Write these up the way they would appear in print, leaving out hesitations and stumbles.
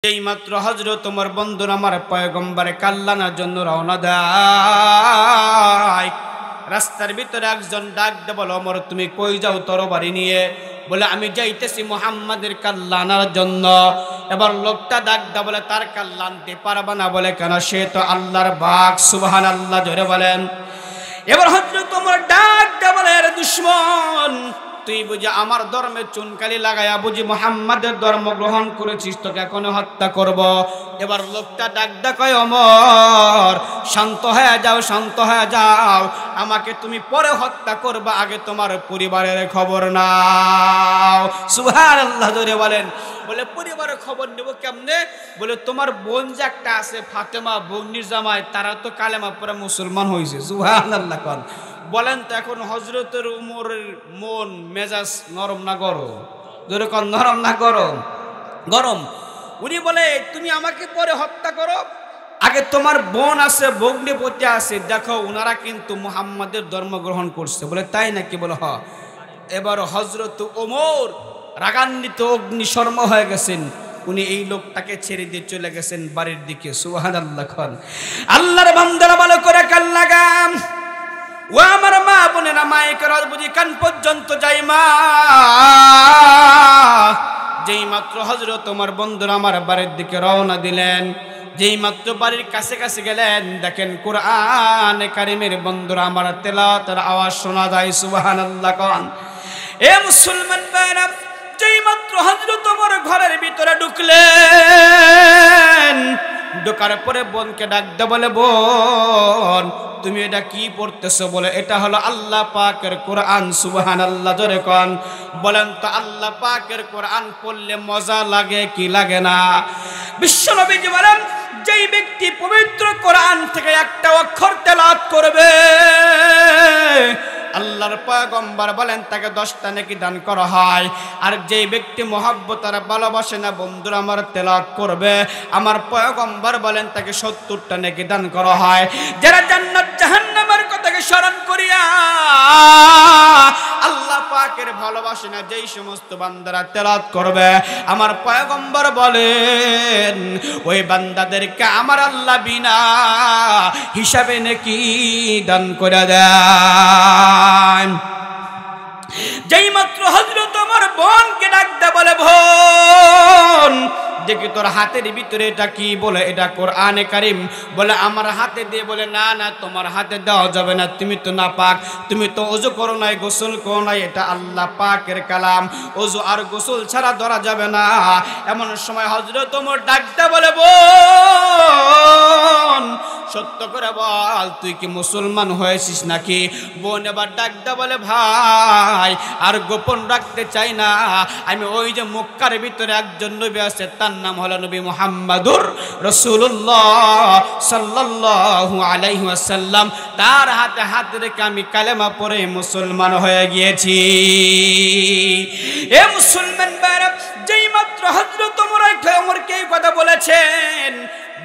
এইমাত্র হযরত ওমর বন্ধুরা আমার পয়গম্বরে কাল্লানার জন্য রওনা দেয়। রাস্তার ভিতরে একজন ডাক দে বলে, ওমর তুমি কই যাও তরবারি নিয়ে? বলে আমি যাইতেছি মুহাম্মাদের কাল্লানার জন্য। এবার লোকটা ডাক দে বলে, তার কাল্লা আনতে পারবা না? বলে কেন? সে তো আল্লাহর বাগ। সুবহানাল্লাহ জোরে বলেন। এবার হযরত ওমর ডাক দে বলে, এর দুশমন, তুই বুঝি আমার ধর্মে চুনকালি লাগায়া বুঝি মুহাম্মাদের ধর্ম গ্রহণ করেছিস, তোকে এখন হত্যা করব। এবার লোকটা ডাক কয়, ওমর শান্ত হয়ে যাও, শান্ত হয়ে যাও, আমাকে তুমি পরে হত্যা করবা, আগে তোমার পরিবারের খবর নাও। সুবহানাল্লাহ জোরে বলেন। বলে পরিবারের খবর নেব কেমনে? বলে তোমার বোন যে একটা আছে ফাতেমা, বোনির জামাই, তারা তো কালেমা পড়ে মুসলমান হয়েছে। সুবহানাল্লাহ কোন। বলেন তো এখন হযরতের উমরের মন মেজাজ নরম না গরম? জোরে কোন, নরম না গরম? গরম। উনি বলে তুমি আমাকে পরে হত্যা করো, আগে তোমার বোন আছে, ভগ্নিপতি আছে, দেখো ওনারা কিন্তু মুহাম্মাদের ধর্ম গ্রহণ করছে। বলে তাই নাকি? বলে হ। এবার হযরত ওমর রাগান্বিত অগ্নিশর্ম হয়ে গেছেন। উনি এই লোকটাকে ছেড়ে দিয়ে চলে গেছেন বাড়ির দিকে। সুবহানাল্লাহ খান। আল্লাহর বান্দারা ভালো করে কান লাগাম। ও আমার মা বোনেরা, মায়ের বুঝি কান পর্যন্ত যাই মা। যেই মাত্র হযরত ওমর বন্ধুরা আমার বাড়ির দিকে রওনা দিলেন, যেই মাত্র বাড়ির কাছে কাছে গেলেন, দেখেন কোরআন কারীমের বন্ধুরা আমার তেলাওয়াতের আওয়াজ শোনা যায়। সুবহানাল্লাহ কোন। এ মুসলমান ভাইরা, যেই মাত্র হযরত ওমর ঘরের ভিতরে ঢুকলেন, ঢোকার পরে বোনকে ডাক দে বলে, বোন তুমি এটা কি পড়তেছো? বলে এটা হলো আল্লাহ পাকের কোরআন। সুবহানাল্লাহ জোরে কোন। বলেন তো আল্লাহ পাকের কোরআন পড়লে মজা লাগে কি লাগে না? বিশ্বনবীজি বলেন, যেই ব্যক্তি পবিত্র কোরআন থেকে একটা অক্ষর তেলাওয়াত করবে, আল্লাহর পয়গম্বর বলেন তাকে 10টা নেকি দান করা হয়। আর যেই ব্যক্তি মহব্বত আর ভালোবাসে না বন্ধুরা আমার তেলাওয়াত করবে, আমার পয়গম্বর বলেন তাকে 70টা নেকি দান করা হয়। যারা জান্নাত জাহান্নামের কথাকে স্মরণ করিয়া আল্লাহ পাকের ভালোবাসে না, যেই সমস্ত বান্দারা তেলাওয়াত করবে, আমার পয়গম্বর বলেন ওই বান্দাদেরকে আমার আল্লাহ বিনা হিসাবে নেকি দান করে দেন। যেই মাত্র হযরত ওমর বোনকে ডাক দে বলে, বোন দেখি তোর হাতের ভিতরে এটা কি? বলে এটা কোরআনে কারীম। বলে আমার হাতে দিয়ে। বলে না না, তোমার হাতে দেওয়া যাবে না, তুমি তো নাপাক, তুমি তো ওযু করো নাই, গোসল করো নাই, এটা আল্লাহ পাকের কালাম, ওযু আর গোসল ছাড়া ধরা যাবে না। এমন সময় হযরত ওমর ডাক দে বলে, বোন সত্য করে বল, তুই কি মুসলমান হয়েছিস নাকি? বোন এবার ডাক দে বলে, ভাই আর গোপন রাখতে চাই না, আমি ওই যে মক্কার ভিতরে একজন নবী আছে, তার নাম হলো নবী মুহাম্মাদুর রাসূলুল্লাহ সাল্লাল্লাহু আলাইহি ওয়াসাল্লাম, তার হাতে হাত রেখে আমি কালেমা পড়ে মুসলমান হয়ে গিয়েছি। এ মুসলমান ভাইরা, যেই মাত্র হযরত ওমরকে এই কথা বলেছেন,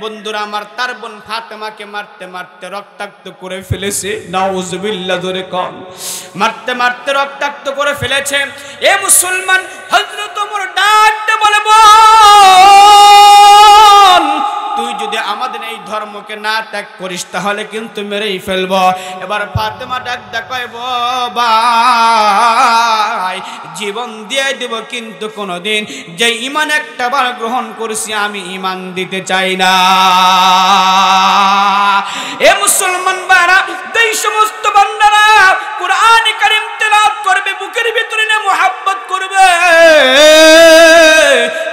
বন্ধুরা আমার তার বোন ফাতেমাকে মারতে মারতে রক্তাক্ত করে ফেলেছে। নাউজুবিল্লাহ ধরে কম। মারতে মারতে রক্তাক্ত করে ফেলেছে। এ মুসলমান, হযরত ওমর ডাকতে বলে, বোন তুই যদি আমাদের এই ধর্মকে না ত্যাগ করিস তাহলে কিন্তু মেরেই ফেলব। এবার ফাতেমা ডাক কয়, ভাই জীবন দিয়ে দেব, কিন্তু কোনোদিন যে ঈমান একটা বার গ্রহণ করেছি আমি ঈমান দিতে চাই না। এ মুসলমান ভাইরা, এই সমস্ত বান্দারা কোরআন কারীম তেলাওয়াত করবে, বুকের ভিতরে না মুহাব্বত করবে,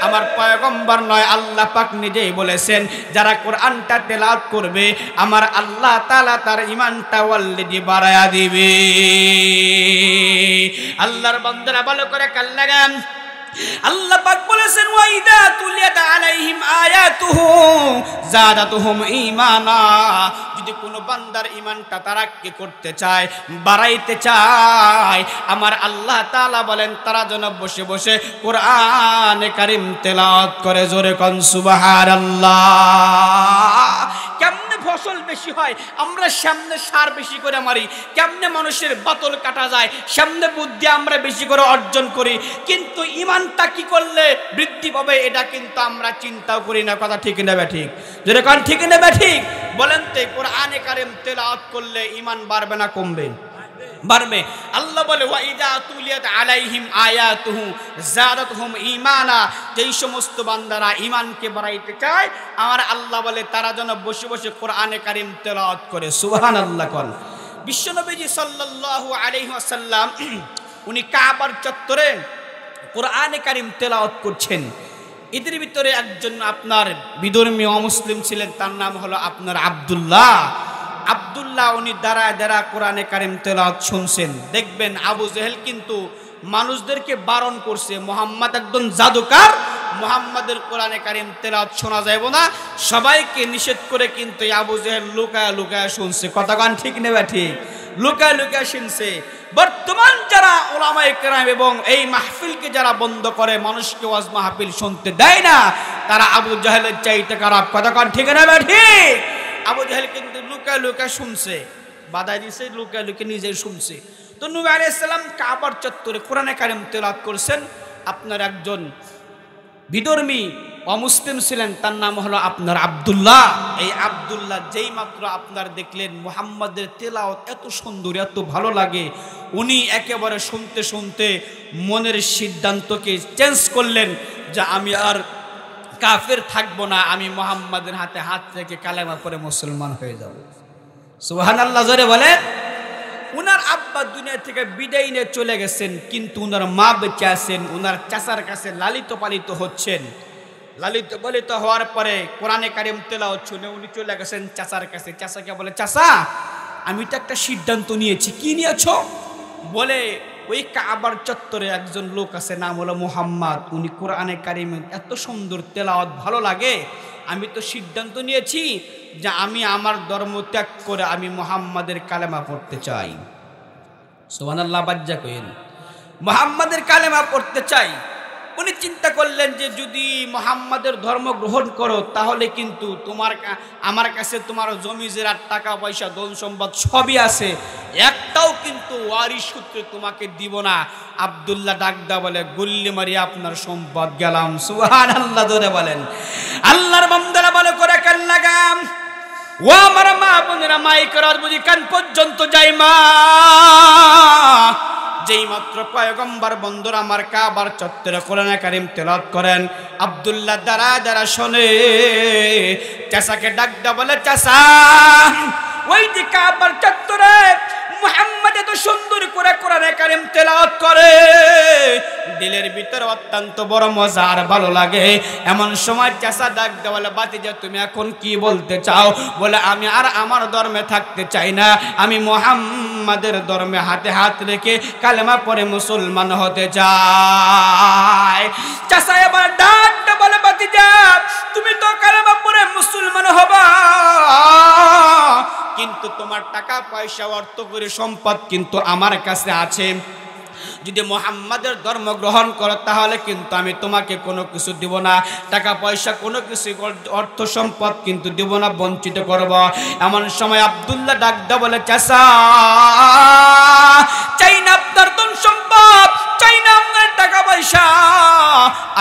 আমার পয়গম্বর নয় আল্লাহ পাক নিজেই বলেছেন, যারা কোরআনটা তেলাওয়াত করবে আমার আল্লাহ তাআলা তার ঈমানটা অলরেডি বাড়ায়া দিবে। আল্লাহর বান্দারা ভালো করে কান লাগান। আল্লাহ পাক বলেছেন, ওয়াইদা তুলিয়াত আলাইহিম আয়াতুহু যাদাতুহুম ঈমানা। যদি কোনো বান্দার ঈমানটা তারাক্কি করতে চায়, বাড়াইতে চায়, আমার আল্লাহ তাআলা বলেন তারা যেন বসে বসে কোরআনে কারীম তেলাওয়াত করে। জোরে কোন সুবহানাল্লাহ। কেমনে ফসল বেশি হয় আমরা সামনে সার বেশি করে মারি, কেমনে মানুষের বাতল কাটা যায় সামনে বুদ্ধি আমরা বেশি করে অর্জন করি, কিন্তু ইমানটা কি করলে বৃদ্ধি পাবে এটা কিন্তু আমরা চিন্তাও করি না। কথা ঠিক না ঠিক? যেটা কারণ ঠিক না ঠিক বলেন তো, কোরআনে কারিম তেলাওয়াত করলে ইমান বাড়বে না কমবে? বাড়বে। আল্লাহ বলে ওয়াইদা তুলিয়াত আলাইহিম আয়াতুহু যাদাতহুম ঈমানা, যেই সমস্ত বান্দারা ঈমানকে বাড়াইতে চায় আমার আল্লাহ বলে তারা যেন বসে বসে কোরআনে কারীম তেলাওয়াত করে। সুবহানাল্লাহ। কোন বিশ্বনবীজি সাল্লাল্লাহু আলাইহি ওয়াসাল্লাম উনি কাবার চত্বরে কোরআনে কারীম তেলাওয়াত করছেন। এদের ভিতরে একজন আপনার বিধর্মী অমুসলিম ছিলেন, তার নাম হলো আপনার আব্দুল্লাহ। উনি দাঁড়ায় দাঁড়া কোরআনে কারিম তেলাওয়াত শুনছেন। দেখবেন আবু জেহেল কিন্তু মানুষদেরকে বারণ করছে, মুহাম্মদ একদম জাদুকার, মুহাম্মাদের কোরআনে কারিম তেলাওয়াত শোনা যাবে না, সবাইকে নিষেধ করে কিন্তু আবু জেহেল লুকায়া লুকায়া শুনছে। কথা গান ঠিক নেবে ঠিক? লুকায়া লুকায়া শুনছে। বর্তমান যারা উলামায়ে কেরাম এবং এই মাহফিলকে যারা বন্ধ করে, মানুষকে ওয়াজ মাহফিল শুনতে দেয় না, তারা আবু জেহেলের চাইতে খারাপ। কথা গান ঠিক নেবে ঠিক? আবু জেহেল কিন্তু লুকা লুকা শুনছে, বাধা দিছে, লুকা লুকে নিজেই শুনছে। তো নবী আলাইহিস সালাম কাবার চত্বরে কোরআনে কারিম তেলাওয়াত করছেন। আপনার একজন বিধর্মী অমুসলিম ছিলেন, তার নাম হলো আপনার আব্দুল্লাহ। এই আব্দুল্লাহ যেই মাত্র আপনার দেখলেন মুহাম্মাদের তেলাওয়াত এত সুন্দর, এত ভালো লাগে, উনি একেবারে শুনতে শুনতে মনের সিদ্ধান্তকে চেঞ্জ করলেন যে আমি আর কাফের থাকবো না, আমি মুহাম্মাদের হাতে হাত রেখে কালেমা পড়ে মুসলমান হয়ে যাব। সুবহানাল্লাহ জোরে বলেন। উনার আব্বা দুনিয়া থেকে বিদায় নিয়ে চলে গেছেন, কিন্তু উনার মা বেঁচে আছেন, উনার চাচার কাছে লালিত পালিত হচ্ছেন। লালিত পালিত হওয়ার পরে কোরআনে কারিম তেলাওয়াত শুনে উনি চলে গেছেন চাচার কাছে। চাচাকে বলে, চাচা আমি তো একটা সিদ্ধান্ত নিয়েছি। কি নিয়েছো? বলে ওই কাবার চত্বরে একজন লোক আছে, নাম হলো মুহাম্মদ, উনি কোরআনে কারিম এত সুন্দর তেলাওয়াত ভালো লাগে, আমি তো সিদ্ধান্ত নিয়েছি যে আমি আমার ধর্ম ত্যাগ করে আমি মুহাম্মাদের কালেমা পড়তে চাই। সুবহানাল্লাহ। বাজ্জা কইন মুহাম্মাদের কালেমা পড়তে চাই। উনি চিন্তা করলেন যে যদি মুহাম্মাদের ধর্ম গ্রহণ করো তাহলে কিন্তু আমার কাছে তোমার জমি জেরার টাকা পয়সা ধন সম্পদ সবই আছে, একটাও কিন্তু ওয়ারিশ সূত্রে তোমাকে দিব না। আব্দুল্লাহ ডাকদা বলে, গুল্লি মারি আপনার সম্পদ গেলাম। সুবহানাল্লাহ জোরে বলেন। আল্লাহর বান্দারা বলে করে কান লাগাম। ও আমার মা বোনেরা, মাইকের বুঝি কান পর্যন্ত যাই মা। যেই মাত্র পয়গম্বর বন্ধুরা আমার কাবার চত্বরে কোরআনে কারিম তেলাওয়াত করেন, আব্দুল্লাহ দাঁড়া দাঁড়া শোনে। চাচাকে ডাকদা বলে, চাচা ওই যে কাবার চত্বরে মুহাম্মদ এত সুন্দর করে কোরআনে কারিম তেলাওয়াত করে, দিলের ভিতরে অত্যন্ত বড় মজা আর ভালো লাগে। এমন সময় চাচা ডাকদা বলে, বাতিজা তুমি এখন কি বলতে চাও? বলে, আমি আর আমার ধর্মে থাকতে চাই না, আমি মুহাম্মাদের ধর্মে হাতে হাত রেখে কালেমা পড়ে মুসলমান হতে চাই। চাচা এবার ডাকদা বলে, বাতিজা তুমি তো কালেমা পড়ে মুসলমান হবা, কিন্তু তোমার টাকা পয়সা অর্থ করে সম্পদ কিন্তু আমার কাছে আছে। যদি মুহাম্মাদের ধর্ম গ্রহণ করো তাহলে কিন্তু আমি তোমাকে কোনো কিছু দিব না, টাকা পয়সা কোনো কিছু অর্থ সম্পদ কিন্তু দিব না, বঞ্চিত করব। এমন সময় আব্দুল্লাহ ডাকদা বলে, চাচা চাই না আপনার ধন সম্পদ, চাই না আপনার টাকা পয়সা,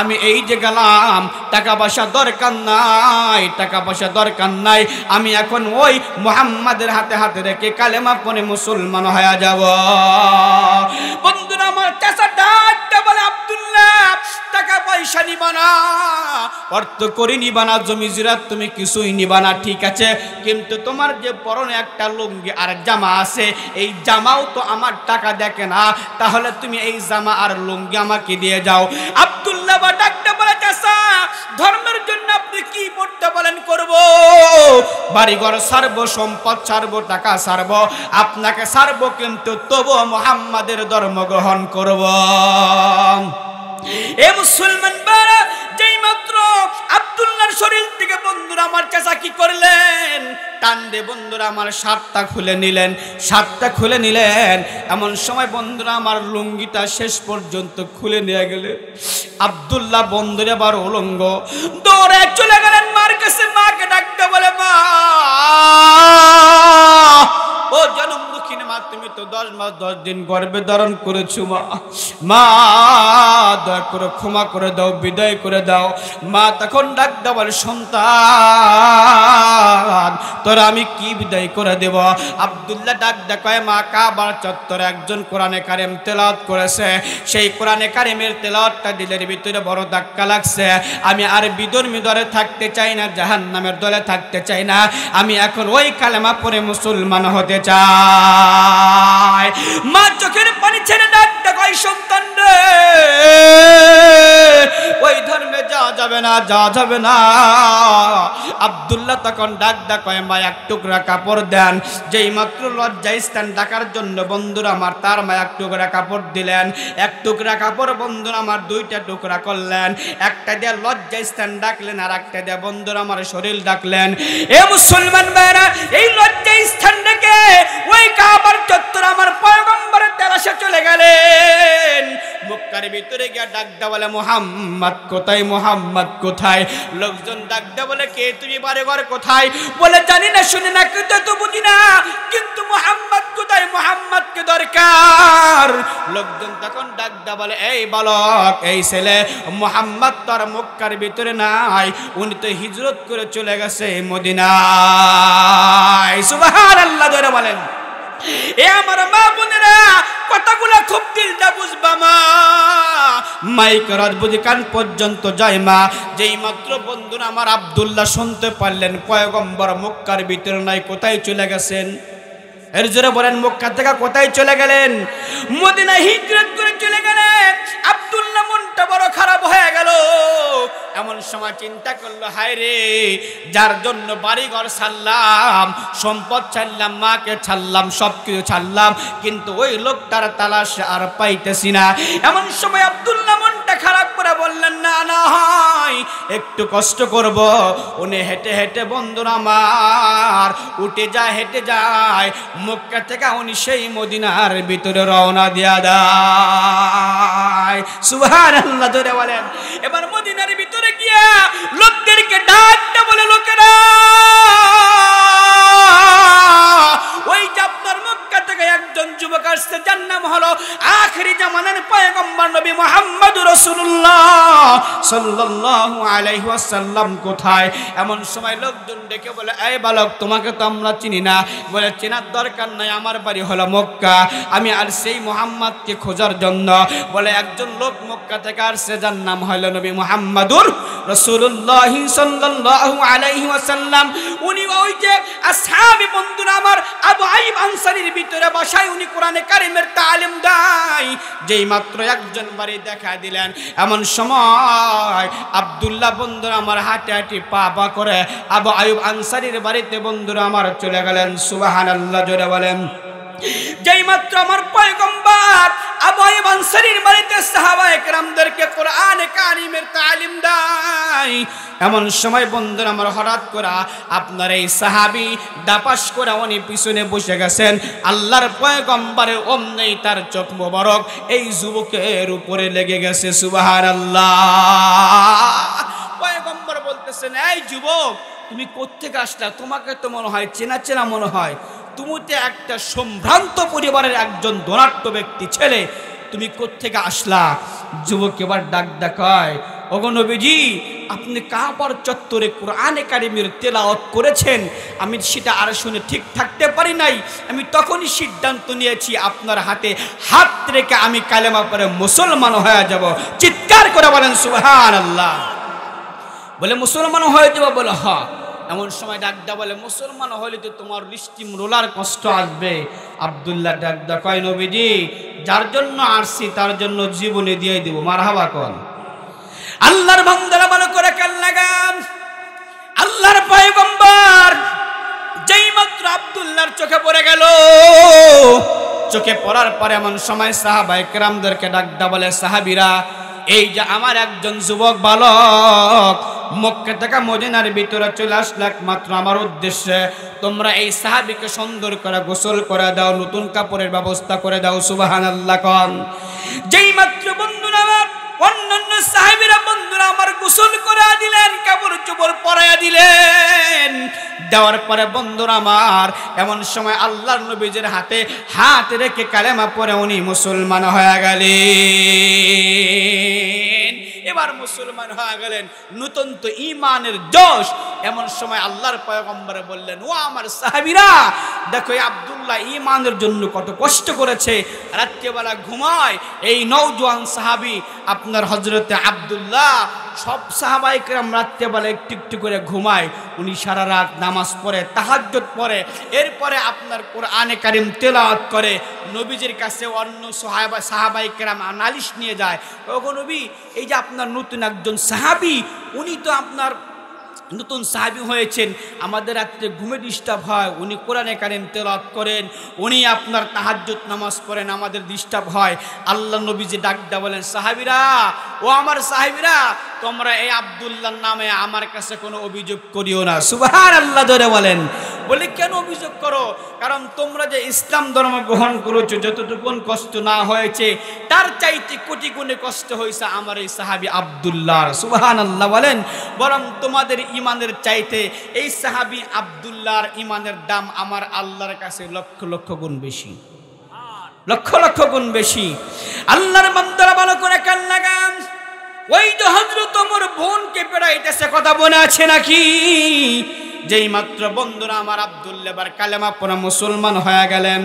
আমি এই যে গেলাম, টাকা পয়সা দরকার নাই, টাকা পয়সা দরকার নাই, আমি এখন ওই মুহাম্মাদের হাতে হাতে রেখে কালেমা পড়ে মুসলমান হয়ে যাব। বন্ধুরা আমার, চাচা ডাকতে বলে, আব্দুল্লাহ টাকা পয়সা নিবা না, অর্থ করে নিবা না, জমি জিরাত তুমি কিছুই নিবা না, ঠিক আছে, কিন্তু তোমার যে পরনে একটা লুঙ্গি আর জামা আছে, এই জামাও তো আমার টাকা দেখে না, তাহলে তুমি এই জামা আর লুঙ্গি আমাকে দিয়ে যাও। আব্দুল্লাহ বা ডাকতে বলে, চাচা ধর্মের জন্য আপনি কি করতে বলেন করব, বাড়িঘর ছাড়বো, সম্পদ ছাড়বো, টাকা ছাড়বো, আপনাকে ছাড়বো, কিন্তু তবু মুহাম্মাদের ধর্ম গ্রহণ করব। এ মুসলমান বারা, যেই মাত্র আব্দুল্লাহর শরীর থেকে বন্ধুরা আমার চাচা কি করলেন, টান দিয়ে বন্ধুরা আমার শার্টটা খুলে নিলেন, শার্টটা খুলে নিলেন। এমন সময় বন্ধুরা আমার লুঙ্গিটা শেষ পর্যন্ত খুলে নিয়ে গেলেন। আব্দুল্লাহ বন্ধুরা আবার উলঙ্গ দৌড়ে চলে গেলেন মার কাছে। মাকে ডাকতে বলে, মা 10 মাস 10 দিন গর্ভে ধারণ করেছো মা, মা দয়া করে ক্ষমা করে দাও, বিদায় করে দাও। মা তখন ডাক দাও বলে সন্তান তোরা আমি কি বিদায় করে দেব? আব্দুল্লাহ ডাক দেখায় মা কাবার চত্বরে একজন কোরআনে কারিম তেলাওয়াত করেছে, সেই কোরআনে কারিমের তেলাওয়াতটা দিলের ভিতরে বড় ধাক্কা লাগছে। আমি আর বিধর্মী দলে থাকতে চাই না, জাহান্নামের দলে থাকতে চাই না, আমি এখন ওই কালেমা পড়ে মুসলমান হতে চাই। মা চোখের পানি ছেড়ে ডাক দেখায় সন্তান রে ওই ধর্মে যাওয়া যাবে না, যাওয়া যাবে না। আব্দুল্লাহ তখন ডাক দেখায় মা এক টুকরা কাপড় দেন। যেই মাত্র লজ্জা স্থান ডাকার জন্য বন্ধুরা আমার তার মা এক টুকরা কাপড় দিলেন। এক টুকরা কাপড় বন্ধুরা আমার দুইটা টুকরা করলেন, একটা দিয়ে লজ্জা স্থান ডাকলেন আর একটা দিয়ে বন্ধুরা আমার শরীর ডাকলেন। এ মুসলমান ভাইরা, এই লজ্জা স্থান থেকে ওই কাবার চত্বর আমার পয়গম্বরের তেলাশে চলে গেলেন। মক্কার ভিতরে গিয়ে ডাক দেওয়া বলে মুহাম্মদ কোথায়, মুহাম্মদ কোথায়? লোকজন ডাক দেওয়া বলে কে তুমি, বাড়ি ঘর কোথায়? বলে জানি না, শুনি না, কিন্তু তো বুঝি না, কিন্তু মুহাম্মদ কোথায়, মুহাম্মদকে দরকার। লোকজন তখন ডাক দেওয়া বলে এই বালক, এই ছেলে মুহাম্মদ তো আর মক্কার ভিতরে নাই, উনি তো হিজরত করে চলে গেছে মদিনায়। সুবহানাল্লাহ জোরে বলেন। এ আমার মা বোনেরা, কথাগুলো খুব দিলটা বুঝবা মা, মাইক রাত বুঝি কান পর্যন্ত যায় মা। যেই মাত্র বন্ধুরা আমার আব্দুল্লাহ শুনতে পারলেন পয়গম্বর মক্কার ভিতরে নাই, কোথায় চলে গেছেন? এর জোরে বলেন মক্কা থেকে কোথায় চলে গেলেন? মদিনায় হিজরত করে চলে গেলেন। আব্দুল্লাহ মনটা বড় খারাপ হয়ে গেল। এমন সময় চিন্তা করলো হায় রে, যার জন্য বাড়ি ঘর ছাড়লাম, সম্পদ ছাড়লাম, মাকে ছাড়লাম, সবকিছু ছাড়লাম, কিন্তু ওই লোকটার তালাশ আর পাইতেছি না। এমন সময় আব্দুল্লাহ মনটা খারাপ করে বললেন না না হয় একটু কষ্ট করব। উনি হেঁটে হেঁটে বন্ধুরা আমার উঠে যায়, হেঁটে যায় মক্কা থেকে উনি সেই মদিনার ভিতরে রওনা দিয়া দেয়। সুবহানাল্লাহ জোরে বলেন। এবার মদিনার ভিতরে গিয়া লোকদেরকে ডাকতে বলে লোকেরা ওই যে আপনার মক্কা থেকে একজন যুবক আসছে, যার নাম হলো আখিরি জামানার পয়গম্বর নবী মুহাম্মদুর রাসূলুল্লাহ সাল্লাল্লাহু আলাইহি ওয়াসাল্লাম কোথায়? এমন সময় লোকজন ডেকে বলে এই বালক, তোমাকে তো আমরা চিনি না। বলে চেনার দরকার নাই, আমার বাড়ি হলো মক্কা, আমি আর সেই মুহাম্মদকে খোঁজার জন্য। বলে একজন লোক মক্কা থেকে আসছে, যার নাম হলো নবী মুহাম্মদুর রাসূলুল্লাহ সাল্লাল্লাহু আলাইহি ওয়াসাল্লাম। উনি ওই যে আসহাবী বন্ধুরা আমার আবু আইয়ুব আনসারীর ভিতরে বসায় উনি কোরআনে কারিমের তালিম দেয়। যেই মাত্র একজন বাড়ি দেখা দিলেন, এমন সময় আব্দুল্লাহ বন্ধুরা আমার হাঁটে হাঁটি পা পা করে আবু আইয়ুব আনসারীর বাড়িতে বন্ধুরা আমার চলে গেলেন। সুবহানাল্লাহ জোরে বলেন। যেই মাত্র আমার পয়গম্বর আবু আইয়ুব আনসারীর বাড়িতে সাহাবায়ে কেরামদেরকে কোরআনে কারিমের তালিম দেয়, এমন সময় বন্ধুরা আমার হঠাৎ করে আপনার এই সাহাবী দাপাস করে উনি পিছনে বসে গেছেন। আল্লাহর পয়গম্বরের অমনি তার চোখ মোবারক এই যুবকের উপরে লেগে গেছে। সুবহানাল্লাহ। পয়গম্বর বলতেছেন এই যুবক, তুমি কোত্থেকে আসলা? তোমাকে তো মনে হয় চেনা চেনা মনে হয়, তুমি তো একটা সম্ভ্রান্ত পরিবারের একজন ধনাঢ্য ব্যক্তি ছেলে, তুমি কোত্থেকে আসলা? যুবক এবার ডাক দেখায় ওগো নবীজি, আপনি কাবার চত্বরে কোরআনে কারিমের তেলাওয়াত করেছেন, আমি সেটা আর শুনে ঠিক থাকতে পারি নাই। আমি তখনই সিদ্ধান্ত নিয়েছি আপনার হাতে হাত রেখে আমি কালেমা পড়ে মুসলমান হয়ে যাব। চিৎকার করে বলেন সুবহানাল্লাহ। বলে মুসলমান হয়ে যাব? বলে হ্যাঁ। এমন সময় ডাকদা বলে মুসলমান হলে তো তোমার লিস্টিম রোলার কষ্ট আসবে। আব্দুল্লাহ ডাকদা কয় নবীজি, যার জন্য আসছি তার জন্য জীবনে দিয়ে দিব। মারহাবা কোন। আল্লাহর বান্দারা ভালো করে কান লাগান। আল্লাহর পয়গম্বর যেই মাত্র আব্দুল্লাহর চোখে পড়ে গেল, চোখে পড়ার পরে এমন সময় সাহাবায়ে কেরামদেরকে ডাকদা বলে সাহাবীরা, এই যে আমার একজন যুবক বালক মক্কা থেকে মদিনার ভিতরে চলে আসলো একমাত্র আমার উদ্দেশ্যে, তোমরা এই সাহাবীকে সুন্দর করে গোসল করে দাও, নতুন কাপড়ের ব্যবস্থা করে দাও। সুবহানাল্লাহ কোন। যেই মাত্র বন্ধুরা আমার অন্যান্য সাহাবীরা বন্ধুরা আমার গোসল করে দিলেন, কাপড় চোপড় পরাইয়া দিলেন। দেওয়ার পরে বন্ধুরা আমার এমন সময় আল্লাহর নবীজির হাতে হাত রেখে কালেমা পড়ে উনি মুসলমান হয়ে গেলেন। এবার মুসলমান হয়ে গেলেন, নতুন তো ঈমানের জোশ। এমন সময় আল্লাহর পয়গম্বর বললেন, ও আমার সাহাবীরা, দেখো আব্দুল্লাহ ঈমানের জন্য কত কষ্ট করেছে, রাত্রিবেলা ঘুমায়। এই নওজোয়ান সাহাবী আপনার হযরতে আব্দুল্লাহ, সব সাহাবায়ে কেরাম রাত্রিবেলা একটু একটু করে ঘুমায়, উনি সারা রাত নামাজ পড়ে, তাহাজ্জুদ পড়ে, এরপরে আপনার কোরআনে কারীম তেলাওয়াত করে। নবীজির কাছে অন্য সাহাবায়ে কেরাম নালিশ নিয়ে যায়, ওগো নবী, এই যে আপনার নতুন একজন সাহাবী, উনি তো আপনার নতুন সাহাবী হয়েছেন, আমাদের রাত্রে ঘুমে ডিস্টার্ব হয়, উনি কোরআনে কারীম তেলাওয়াত করেন, উনি আপনার তাহাজ্জুদ নামাজ পড়েন, আমাদের ডিস্টার্ব হয়। আল্লাহ নবীজি ডাকদা বলেন, সাহাবীরা, ও আমার সাহাবীরা, তোমরা এই আব্দুল্লাহর নামে আমার কাছে কোনো অভিযোগ করিও না। সুবহানাল্লাহ ধরে বলেন। বলে কেন অভিযোগ করো? কারণ তোমরা যে ইসলাম ধর্ম গ্রহণ করেছো, যতটুকুন কষ্ট না হয়েছে তার চাইতে কোটি গুণে কষ্ট হয়েছে আমার এই সাহাবী আব্দুল্লাহর। সুবহানাল্লাহ বলেন। বরং তোমাদের ইমানের চাইতে এই সাহাবী আব্দুল্লাহর ইমানের দাম আমার আল্লাহর কাছে লক্ষ লক্ষ গুণ বেশি, লক্ষ লক্ষ গুণ বেশি। আল্লাহর বান্দারা ভালো করে কান লাগান। ওই যে হযরত ওমর বোনকে পেড়াইতেছে, কথা মনে আছে নাকি? যেই মাত্র বন্ধুরা আমার আব্দুল্লাহ বার কালেমা পড়ে মুসলমান হয়ে গেলেন,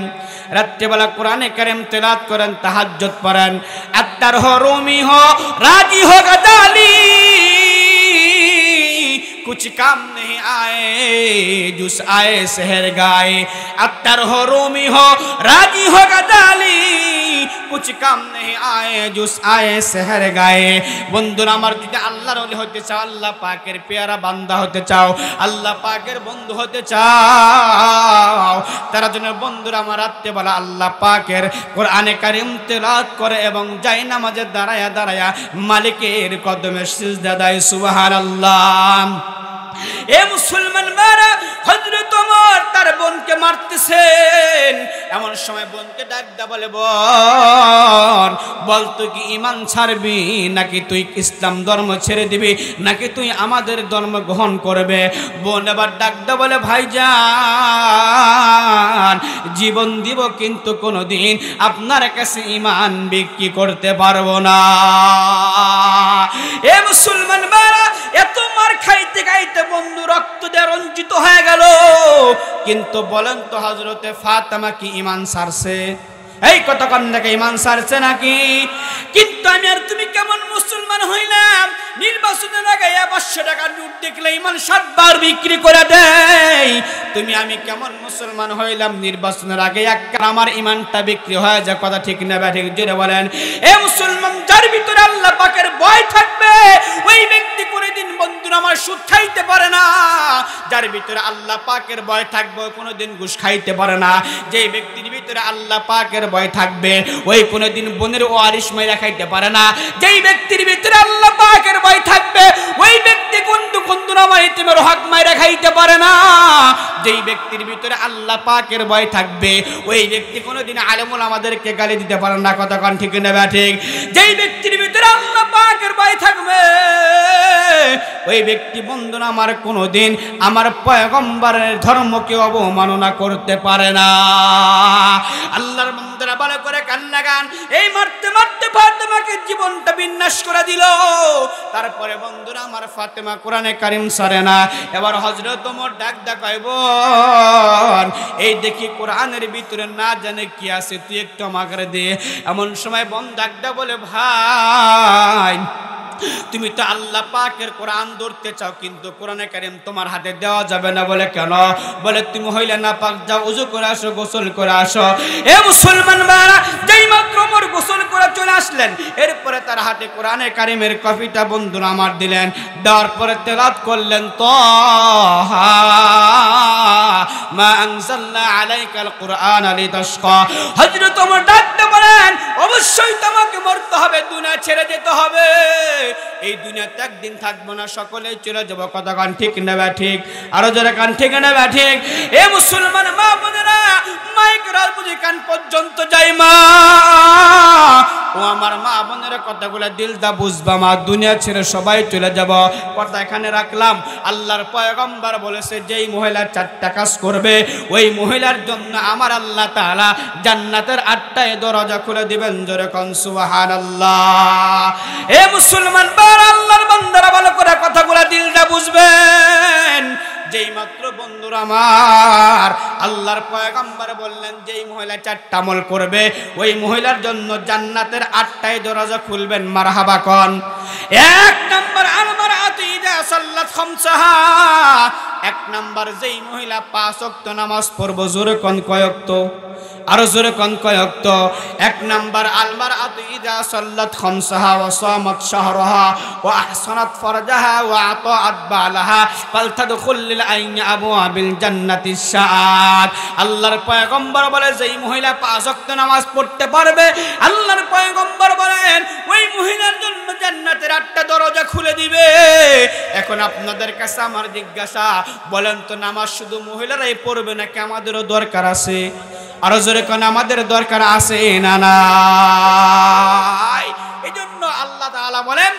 রাত্রিবেলা কোরআনে কারীম তেলাওয়াত করেন, তাহাজ্জুদ পড়েন। আত্তার হো রুমি হো রাজি হো গদালি, कुछ काम नहीं आए जुस आए शहर गाए। अत्तर हो रोमी हो राजी हो गदाली, कुछ काम नहीं आए जुस आए शहर गाए। বন্ধুরা আমার, যদি আল্লাহর ওলি হতে চাও, আল্লাহ পাকের পেয়ারা বান্দা হতে চাও, আল্লাহ পাকের বন্ধু হতে চাও, তারা জন্য বন্ধুরা আমার রাত্রিবেলা আল্লাহ পাকের কোরআনে কারীম তেলাওয়াত করে এবং যায় নামাজে দাঁড়ায়া দাঁড়ায়া মালিকের কদমে সিজদা দেয়। সুবহানাল্লাহ। এ মুসলমান মারা, হযরত ওমর তার বোনকে মারতেছেন। এমন সময় বোনকে ডাকদা বলে, বোন, বল তুই কি ঈমান ছাড়বি নাকি তুই ইসলাম ধর্ম ছেড়ে দিবি, নাকি তুই আমাদের ধর্ম গ্রহণ করবে? বোন এবার ডাকদা বলে, ভাইজান, জীবন দিব কিন্তু কোনোদিন আপনার কাছে ঈমান বিক্রি করতে পারবো না। এ মুসলমান মারা, এত মার খাইতে খাইতে বন্ধু রক্ত দিয়ে রঞ্জিত হয়ে গেল। কিন্তু বলেন তো, হযরতে ফাতেমা কি ঈমান ছাড়ছে? এই কতক্ষণ থেকে ঈমান ছাড়ছে নাকি? কিন্তু আমি আর তুমি কেমন মুসলমান হইলাম, নির্বাচনের আগে 500 টাকার নোট দেখলে ঈমান 7 বার বিক্রি করে দেয়। তুমি আমি কেমন মুসলমান হইলাম, নির্বাচনের আগে একটা আমার ঈমানটা বিক্রি হয়ে যায়। কথা ঠিক না ঠিক জোরে বলেন। এ মুসলমান, যার ভিতরে আল্লাহ পাকের ভয় থাকবে, ওই ব্যক্তি কোনোদিন বন্ধুরা আমার সুদ খাইতে পারে না। যার ভিতরে আল্লাহ পাকের ভয় থাকবে, কোনোদিন ঘুষ খাইতে পারে না। যে ব্যক্তির ভিতরে আল্লাহ পাকের ভয় থাকবে, ওই কোনোদিন বোনের ওয়ারিশ মাইরা খাইতে পারে না। যেই ব্যক্তির ভিতরে আল্লাহ পাকের ভয় থাকবে, ওই ব্যক্তি বন্ধুরা আমার ইতিমের হক মাইরা খাইতে পারে না। যেই ব্যক্তির ভিতরে আল্লাহ পাকের ভয় থাকবে, ওই ব্যক্তি কোনোদিন আলেমুল আমাদেরকে গালি দিতে পারে না। কথা কোন ঠিক না ঠিক? যেই ব্যক্তির ভিতরে আল্লাহ পাকের ভয় থাকবে, ওই ব্যক্তি বন্ধুরা আমার কোনোদিন আমার পয়গম্বরের ধর্মকে অবমাননা করতে পারে না। আল্লাহর বান্দারা ভালো করে কান লাগান। এই মারতে মারতে ফাতেমাকে জীবনটা বিনাশ করে দিল। তারপরে বন্ধুরা আমার ফাতেমা কোরআনে কারীম ছাড়ে না। এবার হযরত ওমর ডাক কইব, এই দেখি কোরআনের ভিতরে না জানে কি আছে, তুই একটু আমাকে দে। এমন সময় বোন ডাকদা বলে, ভাই, তুমি তো আল্লাহ পাকের কোরআন ধরতে চাও, কিন্তু কোরআনে কারীম তোমার হাতে দেওয়া যাবে না। বলে কেন? বলে তুমি হইলে না পাক, যাও ওযু করে আসো, গোসল করে আসো। এ মুসলমান ভাইরা, যেই মাত্র ওমর গোসল করে চলে আসলেন, এরপরে তার হাতে কোরআনে কারীমের কপিটা বন্ধুরা আমার দিলেন। দেওয়ার পরে তেলাওয়াত করলেন, তাহা মা আনজালনা আলাইকাল কুরআনা লিতাশকা। হযরত ওমর ডাকতে বলেন, অবশ্যই তোমাকে মরতে হবে, দুনিয়া ছেড়ে যেতে হবে। এই দুনিয়াতে একদিন থাকবো না, সকলেই চলে যাব। কথা কান ঠিক না ঠিক? আরো যারা কান ঠিক না ঠিক? এ মুসলমান মা বোনেরা, মাইক রাত বুঝি কান পর্যন্ত যাই মা, ও আমার মা বোনের কথাগুলো দিল দা বুঝবা মা, দুনিয়া ছেড়ে সবাই চলে যাব। কথা এখানে রাখলাম। আল্লাহর পয়গম্বর বলেছে যেই মহিলা 4টা কাজ করবে ওই মহিলার জন্য আমার আল্লাহ তাআলা জান্নাতের 8টায় দরজা খুলে দিবেন। জোরে কোন সুবহানাল্লাহ। এ মুসলমান বার আল্লাহর বান্দারা ভালো করে কথাগুলো দিল দা বুঝবেন। যেই মাত্র বন্ধুরা আমার আল্লাহর পয়গম্বর বললেন যেই মহিলা 4টা আমল করবে ওই মহিলার জন্য জান্নাতের 8টায় দরজা খুলবেন। মারহাবা কোন। 1 নাম্বার আল-মারআতু ইযা সাল্লাত খামসাহা, 1 নাম্বার যেই মহিলা 5 ওয়াক্ত নামাজ পড়বে। জোরে কোন কয় ওয়াক্ত? আরো জোরে কোন কয় ওয়াক্ত? 1 নাম্বার আল-মারআতু ইযা সাল্লাত খামসাহা ওয়া সামাত শাহরাহা ওয়া আহসানাত ফারজাহা ওয়া আতাআত বালাহা ফালতাদখুল আইন আবওয়াবিল জান্নাতিস শাআত। আল্লাহর পয়গম্বর বলে যেই মহিলা 5 ওয়াক্ত নামাজ পড়তে পারবে আল্লাহর পয়গম্বর বলেন ওই মহিলার জন্য জান্নাতের 8টা দরজা খুলে দিবে। এখন আপনাদের কাছে আমার জিজ্ঞাসা, বলেন তো নামাজ শুধু মহিলারাই পড়বে নাকি আমাদেরও দরকার আছে? আরো জোরে কোন আমাদের দরকার আছে না নাই? এজন্য আল্লাহ তাআলা বলেন,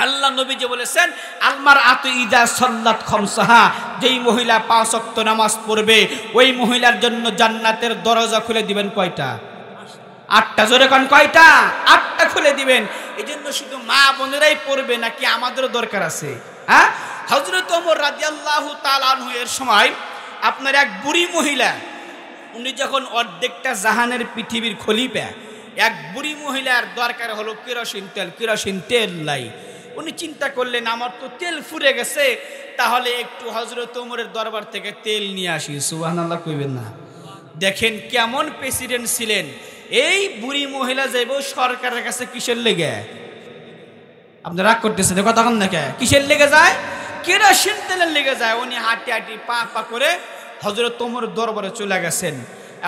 আল্লাহ নবীজি বলেছেন আল-মারআতু ইযা সাল্লাত খামসাহা, যেই মহিলা 5 ওয়াক্ত নামাজ পড়বে ওই মহিলার জন্য জান্নাতের দরজা খুলে দিবেন। কয়টা? 8টা। জোরে কোন কয়টা? 8টা খুলে দিবেন। এজন্য শুধু মা বোনেরাই পড়বে নাকি আমাদেরও দরকার আছে? হ্যাঁ, হযরত ওমর রাদিয়াল্লাহু তাআলা আনহু এর সময় আপনার এক বুড়ি মহিলা, উনি যখন অর্ধেকটা জাহানের পৃথিবীর খলিফা, এক বুড়ি মহিলার দরকার হলো কেরোসিন তেল। কেরোসিন তেল লাই। উনি চিন্তা করলেন আমার তো তেল ফুরে গেছে, তাহলে একটু হযরত ওমরের দরবার থেকে তেল নিয়ে আসি। সুবহানাল্লাহ কইবেন না? দেখেন কেমন প্রেসিডেন্ট ছিলেন। এই বুড়ি মহিলা যাইব সরকারের কাছে কিসের লেগে? আপনি রাগ করতেছেন কথা কন নাকি? কিসের লেগে যায়? কেরোসিন তেলের লেগে যায়। উনি হাঁটি হাঁটি পা পা করে হযরত ওমরের দরবারে চলে গেছেন।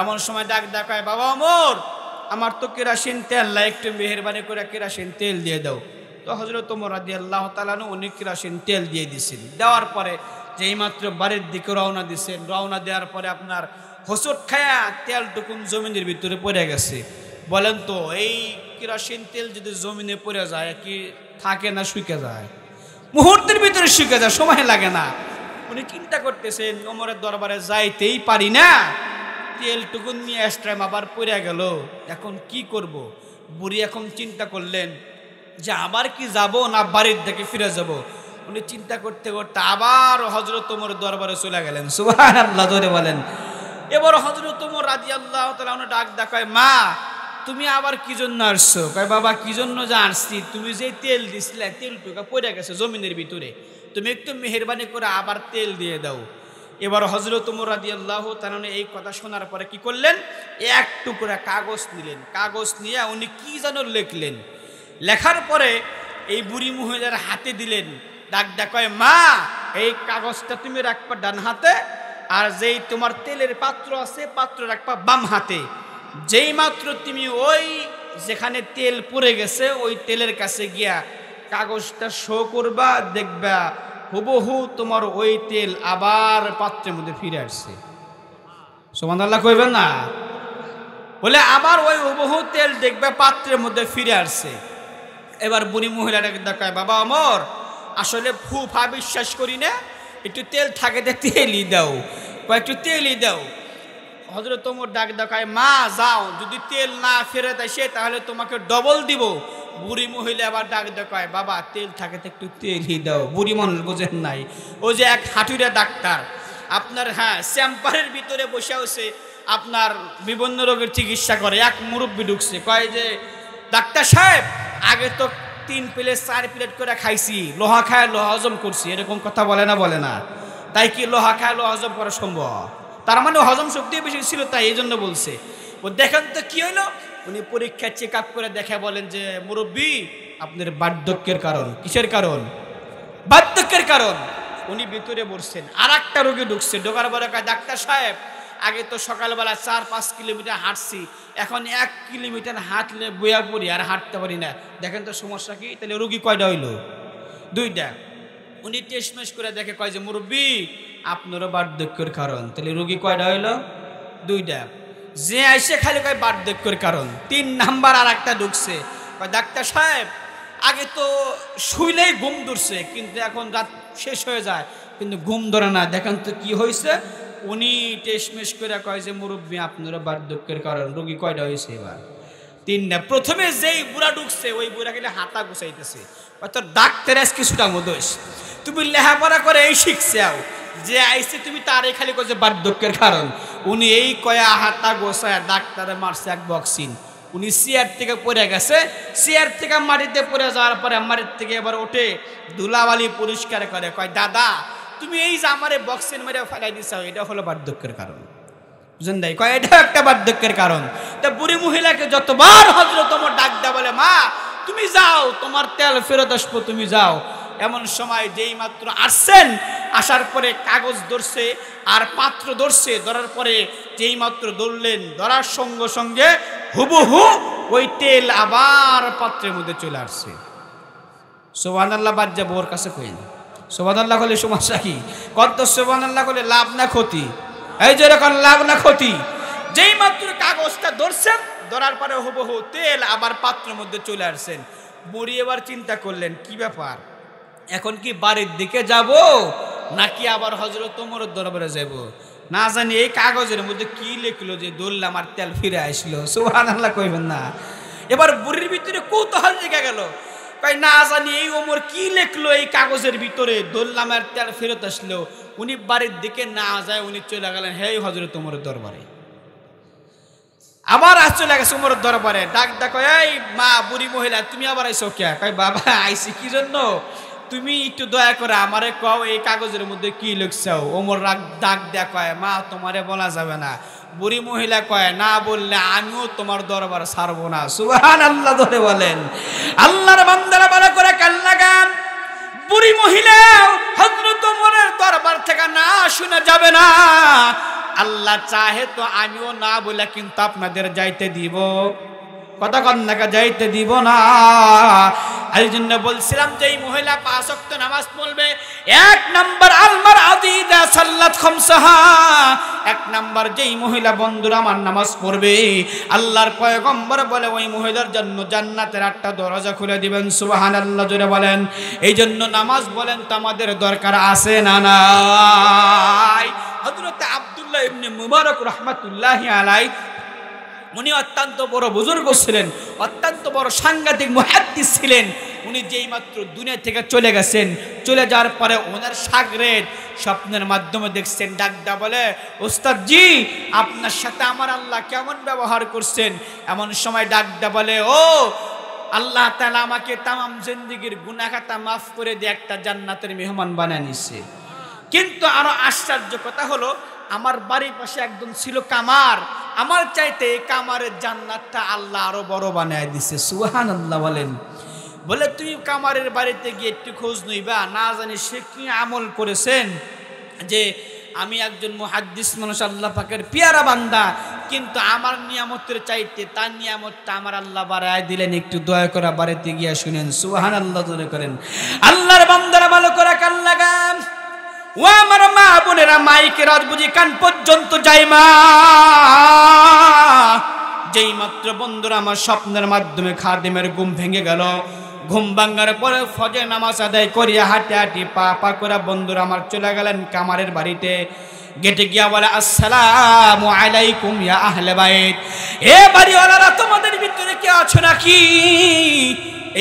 এমন সময় ডাক দেখায়, বাবা ওমর, আমার তো কেরোসিন তেল নাই, একটু মেহেরবানি করে কেরোসিন তেল দিয়ে দাও। তো হযরত ওমর রাদিয়াল্লাহু তাআলা আনহু উনি কেরোসিন তেল দিয়ে দিয়েছেন। দেওয়ার পরে যেই মাত্র বাড়ির দিকে রওনা দিয়েছেন, রওনা দেওয়ার পরে আপনার হোঁচট খায়া তেলটুকুন জমিনের ভিতরে পড়ে গেছে। বলেন তো এই কেরোসিন তেল যদি জমিনে পড়ে যায় কি থাকে না শুকিয়ে যায়? মুহূর্তের ভিতরে শুকিয়ে যায়, সময় লাগে না। উনি চিন্তা করতেছেন ওমরের দরবারে যাইতেই পারি না, তেলটুকুন নিয়ে এক্সট্রা আবার পড়ে গেল, এখন কি করব? বুড়ি এখন চিন্তা করলেন যে আবার কি যাব না বাড়ির দিকে ফিরে যাব। উনি চিন্তা করতে করতে আবার হযরত ওমরের দরবারে চলে গেলেন। সুবহানাল্লাহ জোরে বলেন। এবার হযরত ওমর রাদিয়াল্লাহু তাআলা আনহু ডাক দেখায়, মা তুমি আবার কি জন্য আসছো? কয় বাবা কি জন্য যে আসছি, তুমি যে তেল দিছিলে তেলটুকা পড়ে গেছে জমিনের ভিতরে, তুমি একটু মেহেরবানি করে আবার তেল দিয়ে দাও। এবার হযরত ওমর রাদিয়াল্লাহু তাআলা এই কথা শোনার পরে কি করলেন, এক টুকরা কাগজ নিলেন। কাগজ নিয়ে উনি কি যেন লিখলেন। লেখার পরে এই বুড়ি মহিলার হাতে দিলেন। ডাক দেখায়, মা এই কাগজটা তুমি রাখবা ডান হাতে, আর যেই তোমার তেলের পাত্র আছে পাত্র রাখবা বাম হাতে। যেই মাত্র তুমি ওই যেখানে তেল পড়ে গেছে ওই তেলের কাছে গিয়া কাগজটা শো করবা, দেখবা হুবহু তোমার ওই তেল আবার পাত্রের মধ্যে ফিরে আসছে। সুবহানাল্লাহ কইবেন না? বলে আবার ওই হুবহু তেল দেখবে পাত্রের মধ্যে ফিরে আসছে। এবার বুড়ি মহিলাটাকে দেখায়, বাবা ওমর আসলে ফুফা বিশ্বাস করি না, একটু তেল থাকে তেলই দাও, একটু তেলই দাও। হযরত ওমর ডাক দেখায়, মা যাও, যদি তেল না ফেরত আসে তাহলে তোমাকে ডবল দিব। বুড়ি মহিলা আবার ডাক দেখায়, বাবা তেল থাকে তো একটু তেলই দাও। বুড়ি মানুষ বোঝেন নাই, ওই যে এক হাঁটুরে ডাক্তার আপনার হ্যাঁ চেম্বারের ভিতরে বসে আছে, আপনার বিভিন্ন রোগের চিকিৎসা করে। এক মুরব্বী ঢুকছে, কয় যে ডাক্তার সাহেব আগে তো 3 প্লেট 4 প্লেট করে খাইছি, লোহা খায় লোহা হজম করছি, এরকম কথা বলে না? বলে না? তাই কি লোহা খায় লোহা হজম করা সম্ভব? তার মানে হজম শক্তি বেশি ছিল, তাই এই জন্য বলছে। ও দেখেন তো কি হইলো। উনি পরীক্ষা চেক আপ করে দেখে বলেন যে মুরব্বী আপনার বার্ধক্যের কারণ। কিসের কারণ? বার্ধক্যের কারণ। উনি ভিতরে বসছেন, আর একটা রোগী ঢুকছে। ঢোকার পরে কয়, ডাক্তার সাহেব আগে তো সকালবেলা 4-5 কিলোমিটার হাঁটছি, এখন 1 কিলোমিটার হাঁটলে বইয়া পড়ি আর হাঁটতে পারি না, দেখেন তো সমস্যা কি? তাহলে রোগী কয়টা হইল? 2টা। উনি টেস্টমেশ করে দেখে কয় যে মুরব্বী আপনারও বার্ধক্যের কারণ। তাহলে রোগী কয়টা হইল? 2টা। যে আইসে খালি কয় বার্ধক্যের কারণ। 3 নাম্বার আর একটা ঢুকছে, কয় ডাক্তার সাহেব আগে তো শুইলেই ঘুম ধরছে, কিন্তু এখন রাত শেষ হয়ে যায় কিন্তু ঘুম ধরে না, দেখেন তো কি হয়েছে। উনি টেস্টমেশ করে কয় যে মুরব্বী আপনারা বার্ধক্যের কারণ। রোগী কয়টা হয়েছে এবার? 3টা। প্রথমে যেই বুড়া ঢুকছে ওই বুড়া গেলে হাতা গুছাইতেছে, হয়তো ডাক্তার আজ কিছুটা মদোষ, তুমি লেখাপড়া করে এই শিখছাও, যে আইসে তুমি তারে খালি কয়েছে বার্ধক্যের কারণ। উনি এই কয়া হাতা গোছায় ডাক্তারে মারছে এক বক্সিন। উনি চেয়ার থেকে পড়ে গেছে, চেয়ার থেকে মাটিতে পড়ে যাওয়ার পরে মাটির থেকে এবার ওঠে, ধুলাবালি পরিষ্কার করে, কয় দাদা তুমি এই যে আমারে বক্সিন মেরে ফেলাই দিছো, এটা হলো বার্ধক্যের কারণ। বুঝেন নাই? কয় এটা একটা বার্ধক্যের কারণ। তা বুড়ি মহিলাকে যতবার হযরত ওমর ডাক দেয়া বলে, মা তুমি যাও, তোমার তেল ফেরত আসবো, তুমি যাও। এমন সময় যেই মাত্র আসছেন, আসার পরে কাগজ ধরছে আর পাত্র ধরছে, ধরার পরে যেই মাত্র ধরলেন, ধরার সঙ্গে সঙ্গে হুবহু ওই তেল আবার পাত্রের মধ্যে চলে আসছে। সুবহানাল্লাহ। বাদ যাবো ওর কাছে কইন সুবহানাল্লাহ বলে সমস্যা কি? কত সুবহানাল্লাহ বলে লাভ না ক্ষতি? এই যে এরকম লাভ না ক্ষতি। যেই মাত্র কাগজটা ধরছেন, ধরার পরে হুবহু তেল আবার পাত্রের মধ্যে চলে আসছেন। বুড়ি এবার চিন্তা করলেন কি ব্যাপার, এখন কি বাড়ির দিকে যাব নাকি আবার হযরত ওমরের দরবারে যাব? না জানি এই কাগজের মধ্যে কি লিখলো যে ধরলাম আর তেল ফিরে আসলো। সুবহানাল্লাহ কইবেন না? এবার বুড়ির ভিতরে কৌতূহল জেগে গেল, কই না জানি এই ওমর কি লিখলো এই কাগজের ভিতরে, ধরলাম আর তেল ফেরত আসলো। উনি বাড়ির দিকে না যায়, উনি চলে গেলেন হে হযরত ওমরের দরবারে। আবার চলে গেছে ওমরের দরবারে, ডাক ডাক, এই মা বুড়ি মহিলা তুমি আবার আইসো কে? কয় বাবা আইসি কি জন্য, তুমি একটু দয়া করে আমারে কও এই কাগজের মধ্যে কি লিখছো। ওমর ডাক দেয়া কয়, মা তোমারে বলা যাবে না। বুড়ি মহিলা কয়, না বললে আমিও তোমার দরবার ছাড়বো না। সুবহানাল্লাহ ধরে বলেন। আল্লাহর বান্দারা ভালো করে কান লাগান, বুড়ি মহিলা হযরত ওমরের দরবার থেকে না শুনে যাবে না। আল্লাহ চাহে তো আমিও না বলে কিন্তু আপনাদের যাইতে দিব, কথা কন্যাকা যাইতে দিব না। এই জন্য বলছিলাম যে এই মহিলা 5 ওয়াক্ত নামাজ পড়বে। 1 নাম্বার আলমার আদিদা সাল্লাত খামসাহা, 1 নাম্বার যেই মহিলা বন্ধুরা আমার নামাজ পড়বে, আল্লাহর পয়গম্বর বলে ওই মহিলার জন্য জান্নাতের 8টা দরজা খুলে দিবেন। সুবহানাল্লাহ জোরে বলেন। এই জন্য নামাজ বলেন তো আমাদের দরকার আছে না নাই? হযরত আব্দুল্লাহ ইবনে মুবারক রাহমাতুল্লাহি আলাইহি উনি অত্যন্ত বড় বুজুর্গ ছিলেন, অত্যন্ত বড় সাংঘাতিক মুহাদ্দিস ছিলেন। উনি যেই মাত্র দুনিয়া থেকে চলে গেছেন, চলে যাওয়ার পরে ওনার শাগরেদ স্বপ্নের মাধ্যমে দেখছেন, ডাকদা বলে, ওস্তাদ জি আপনার সাথে আমার আল্লাহ কেমন ব্যবহার করছেন। এমন সময় ডাকদা বলে, ও আল্লাহ তাআলা আমাকে তামাম জিন্দেগীর গুনাহ খাতা মাফ করে দিয়ে একটা জান্নাতের মেহমান বানিয়ে নিছে। কিন্তু আরো আশ্চর্য কথা হলো, আমার বাড়ির পাশে একজন ছিল কামার, আমার চাইতে এই কামারের জান্নাতটা আল্লাহ আরো বড় বানায় দিছে। সুবহানাল্লাহ বলেন। বলে তুমি কামারের বাড়িতে গিয়ে একটু খোঁজ নইবা, না জানি সে কি আমল করেছেন, যে আমি একজন মুহাদ্দিস মানুষ, আল্লাহ পাকের পিয়ারা বান্দা, কিন্তু আমার নিয়ামতের চাইতে তার নিয়ামতটা আমার আল্লাহ বাড়ায় দিলেন, একটু দয়া করে বাড়িতে গিয়ে শুনেন। সুবহানাল্লাহ জোরে করেন। আল্লাহর বান্দারা ভালো করে কান লাগান। ও আমার মা বোনেরা, মাইকের আওয়াজ বুঝি কান পর্যন্ত যায় মা। যেই মাত্র বন্ধুরা আমার স্বপ্নের মাধ্যমে খাদেমের ঘুম ভেঙে গেল, ঘুম ভাঙার পরে ফজর নামাজ আদায় করিয়া হাঁটি হাঁটি পা পা করে বন্ধুরা আমার চলে গেলেন কামারের বাড়িতে। গেটে গিয়া বলে, আসসালামু আলাইকুম ইয়া আহলে বাইত। এ বাড়িওয়ালারা তোমাদের ভিতরে কে আছো নাকি?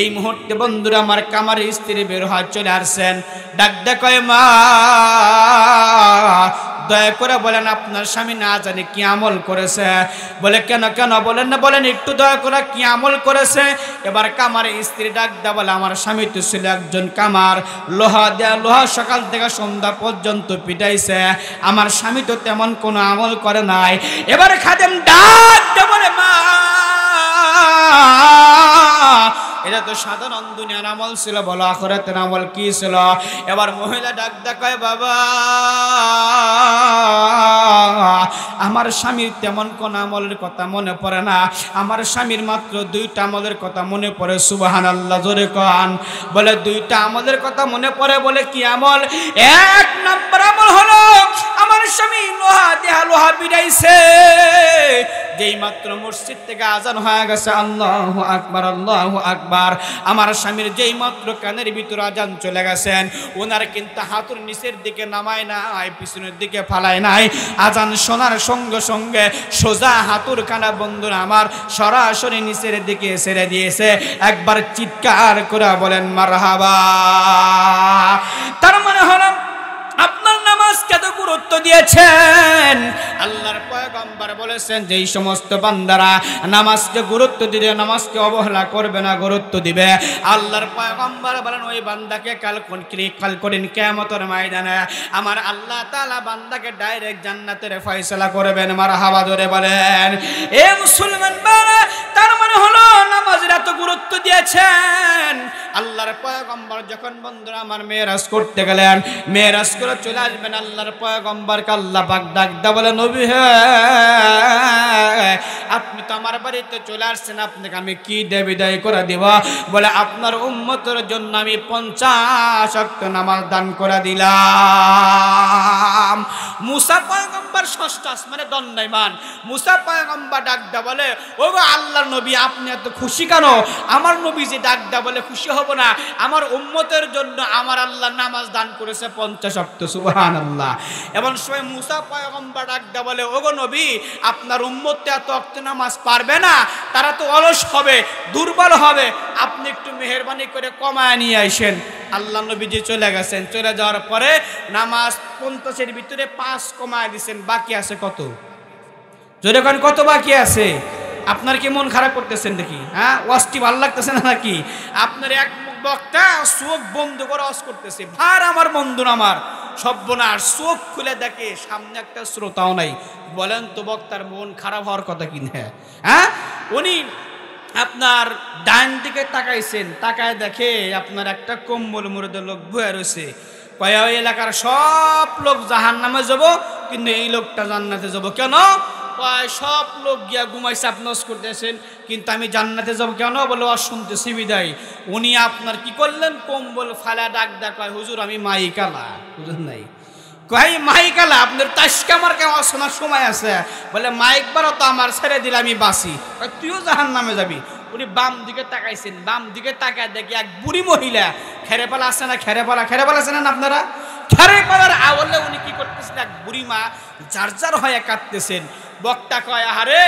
এই মুহূর্তে বন্ধুরা আমার কামারের স্ত্রী বের হয়ে চলে আসছেন। ডাক কয়, মা দয়া করে বলেন আপনার স্বামী না জানে কি আমল করেছে। বলে কেন কেন বলেন না, বলেন একটু দয়া করে কি আমল করেছে। এবার কামারের স্ত্রী ডাক দেয়া বলে, আমার স্বামী তো ছিল একজন কামার, লোহা দেয়া লোহা সকাল থেকে সন্ধ্যা পর্যন্ত পিটাইছে, আমার স্বামী তো তেমন কোনো আমল করে নাই। এবার খাদেম ডাক দেয়া বলে, মা এটা তো সাধারণ দুনিয়ার আমল ছিল, বলো আখিরাতের আমল কি ছিল? এবার মহিলা ডাক দেয়, বাবা আমার স্বামীর তেমন কোন আমলের কথা মনে পড়ে না, আমার স্বামীর মাত্র 2টা আমলের কথা মনে পড়ে। সুবহানাল্লাহ জোরে কন। বলে 2টা আমলের কথা মনে পড়ে। বলে কি আমল? 1 নম্বর আমল হলো আমার স্বামী লোহা দেয়া লোহা পিটাইছে, যেই মাত্র মসজিদ থেকে আজান হয়ে গেছে আল্লাহু আকবার আল্লাহু আকবার, আমার স্বামীর যেই মাত্র কানের ভিতর আজান চলে গেছেন, ওনার কিন্তু হাতুর নিচের দিকে নামায় নাই, পিছনের দিকে ফালায় নাই। আজান শোনার সঙ্গে সঙ্গে সোজা হাতুর কানা বন্ধুরা আমার সরাসরি নিচের দিকে ছেড়ে দিয়েছে। একবার চিৎকার করে বলেন মারহাবা। তার মানে হলো আপনার নামাজকে তো গুরুত্ব দিয়েছেন। আল্লাহর পয়গম্বর বলেছেন যে এই সমস্ত বান্দারা নামাজকে গুরুত্ব দিবে, নামাজকে অবহেলা করবে না, গুরুত্ব দিবে। আল্লাহর পয়গম্বর বলেন ওই বান্দাকে কাল করেন কিয়ামতের ময়দানে আমার আল্লাহ তাআলা বান্দাকে ডাইরেক্ট জান্নাতের ফয়সালা করবেন। মারহাবা ধরে বলেন। এ মুসলমান বারা, তার মানে হলো নামাজের এত গুরুত্ব দিয়েছেন। আল্লাহর পয়গম্বর যখন বন্ধুরা আমার মেরাজ করতে গেলেন, মেরাজ করে চলে আসবেন, আল্লাহর পয়গম্বরকে আল্লাহ পাক ডাক দেয়া বলে নবী হে, আপনি তো আমার বাড়িতে চলে আসছেন, আপনাকে আমি কি দিয়ে বিদায় করে দিব? বলে আপনার উম্মতের জন্য আমি 50 ওয়াক্ত নামাজ দান করে দিলাম। মুসা পয়গম্বর ষষ্ঠ আসমানে দণ্ডায়মান। মুসা পয়গম্বর ডাক দেয়া বলে ও গো আল্লাহর নবী, আপনি এত খুশি কেন? আমার নবী যে ডাক দেয়া বলে খুশি হব না? আমার উম্মতের জন্য আমার আল্লাহ নামাজ দান করেছে 50 ওয়াক্ত। সুবহানাল্লাহ। এমন সময় মুসা পয়গম্বর ডাক দেয়া বলে ও গো নবী, আপনার উম্মত এত ওয়াক্ত নামাজ পারবে না, তারা তো অলস হবে, দুর্বল হবে, আপনি একটু মেহেরবানি করে কমায় নিয়ে আসেন। আল্লাহ নবীজি চলে গেছেন। চলে যাওয়ার পরে নামাজ 50-এর ভিতরে 5 কমায় দিয়েছেন, বাকি আছে কত? জোরে কোন কত বাকি আছে? আপনার কি মন খারাপ করতেছেন নাকি? হ্যাঁ, ওয়াজটি ভালো লাগতেছে না নাকি? আপনার এক বক্তা চোখ বন্ধ করে ওয়াজ করতেছে, ভার আমার বন্ধু আমার সর্বনাশ, চোখ খুলে দেখে সামনে একটা শ্রোতাও নাই। বলেন তো বক্তার মন খারাপ হওয়ার কথা কি না? হ্যাঁ, উনি আপনার ডান দিকে তাকাইছেন, তাকায় দেখে আপনার একটা কম্বল মুড়ে লোক বয়ে রয়েছে। কয় ওই এলাকার সব লোক জাহান্নামে যাব, কিন্তু এই লোকটা জান্নাতে যাব কেন? কয় সব লোক গিয়া ঘুমাইছে, আপনি ওয়াজ করতেছেন, কিন্তু আমি জান্নাতে যাব কেন? বলে ওয়াজ শুনতেছি বিদায়। উনি আপনার কি করলেন? কম্বল ফালা ডাক দেয়া কয় হুজুর আমি মাইকালা। হুজুর নাই কয় মাইকালা, আপনার তাসকা আমার কেমন শোনার সময় আছে? বলে মাইক বারো তো আমার ছেড়ে দিলে আমি বাঁচি, তুইও জাহান্নামে যাবি। উনি বাম দিকে তাকাইছেন, বাম দিকে তাকায় দেখি এক বুড়ি মহিলা, খেরেপালা আছে না, খেরেপালা আছে না আপনারা? খেরেপালার আওয়ালে উনি কি করতেছেন? এক বুড়ি মা যার হয়ে কাঁদতেছেন। বক্তা কয় আরে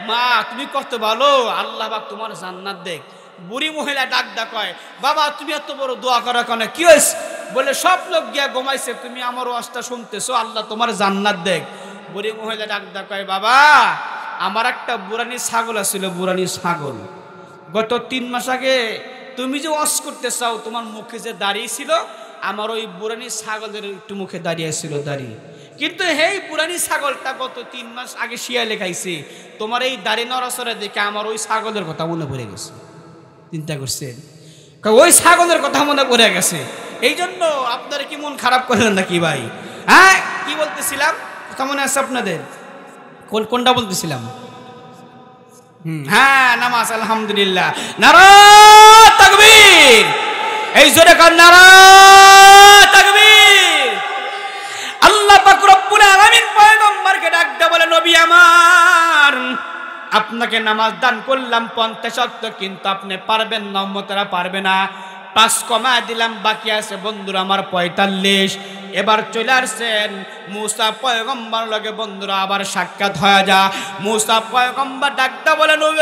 মা তুমি কত ভালো, আল্লাহ পাক তোমার জান্নাত দেখ। বুড়ি মহিলা ডাক দা কয় বাবা তুমি এত বড় দোয়া করা কেন, কি হয়েছে? বলে সব লোক গিয়া ঘুমাইছে, তুমি আমার ওয়াজটা শুনতেছো, আল্লাহ তোমার জান্নাত দেখ। বুড়ি মহিলা ডাক দা কয় বাবা আমার একটা বুড়ানি ছাগল আছিল, বুড়ানি ছাগল গত 3 মাস আগে তুমি যে ওয়াজ করতে চাও, তোমার মুখে যে দাঁড়িয়ে ছিল, আমার ওই বুড়ানি ছাগলের একটু মুখে দাঁড়িয়েছিল দাঁড়িয়ে, কিন্তু এই পুরানি ছাগলটা গত 3 মাস আগে শিয়ালে খাইছে, তোমার এই দাড়ি নড়াচড়া দেখে আমার ওই ছাগলের কথা মনে পড়ে গেছে। চিন্তা করছেন? ওই ছাগলের কথা মনে পড়ে গেছে, এই জন্য আপনারা কি মন খারাপ করলেন নাকি ভাই? হ্যাঁ, কি বলতেছিলাম কথা মনে আছে আপনাদের? কোনটা বলতেছিলাম? হ্যাঁ, নামাজ। আলহামদুলিল্লাহ, নারায়ে তাকবীর। এই জোরে কান নারায়ে তাকবীর। আল্লাহ পাক রব্বুল আলামিন পয়গম্বরকে ডাক দিয়ে বলে নবী আমার, আপনাকে নামাজ দান করলাম 50 ওয়াক্ত, কিন্তু আপনি পারবেন না, উম্মতেরা পারবে না। 5 কমায় দিলাম, বাকি আছে বন্ধুরা আমার 45। এবার চলে আসছেন মুসা পয়গম্বর লগে বন্ধুরা আবার সাক্ষাৎ হয়ে যা। মুসা পয়গম্বর ডাক দিয়ে বলে নবী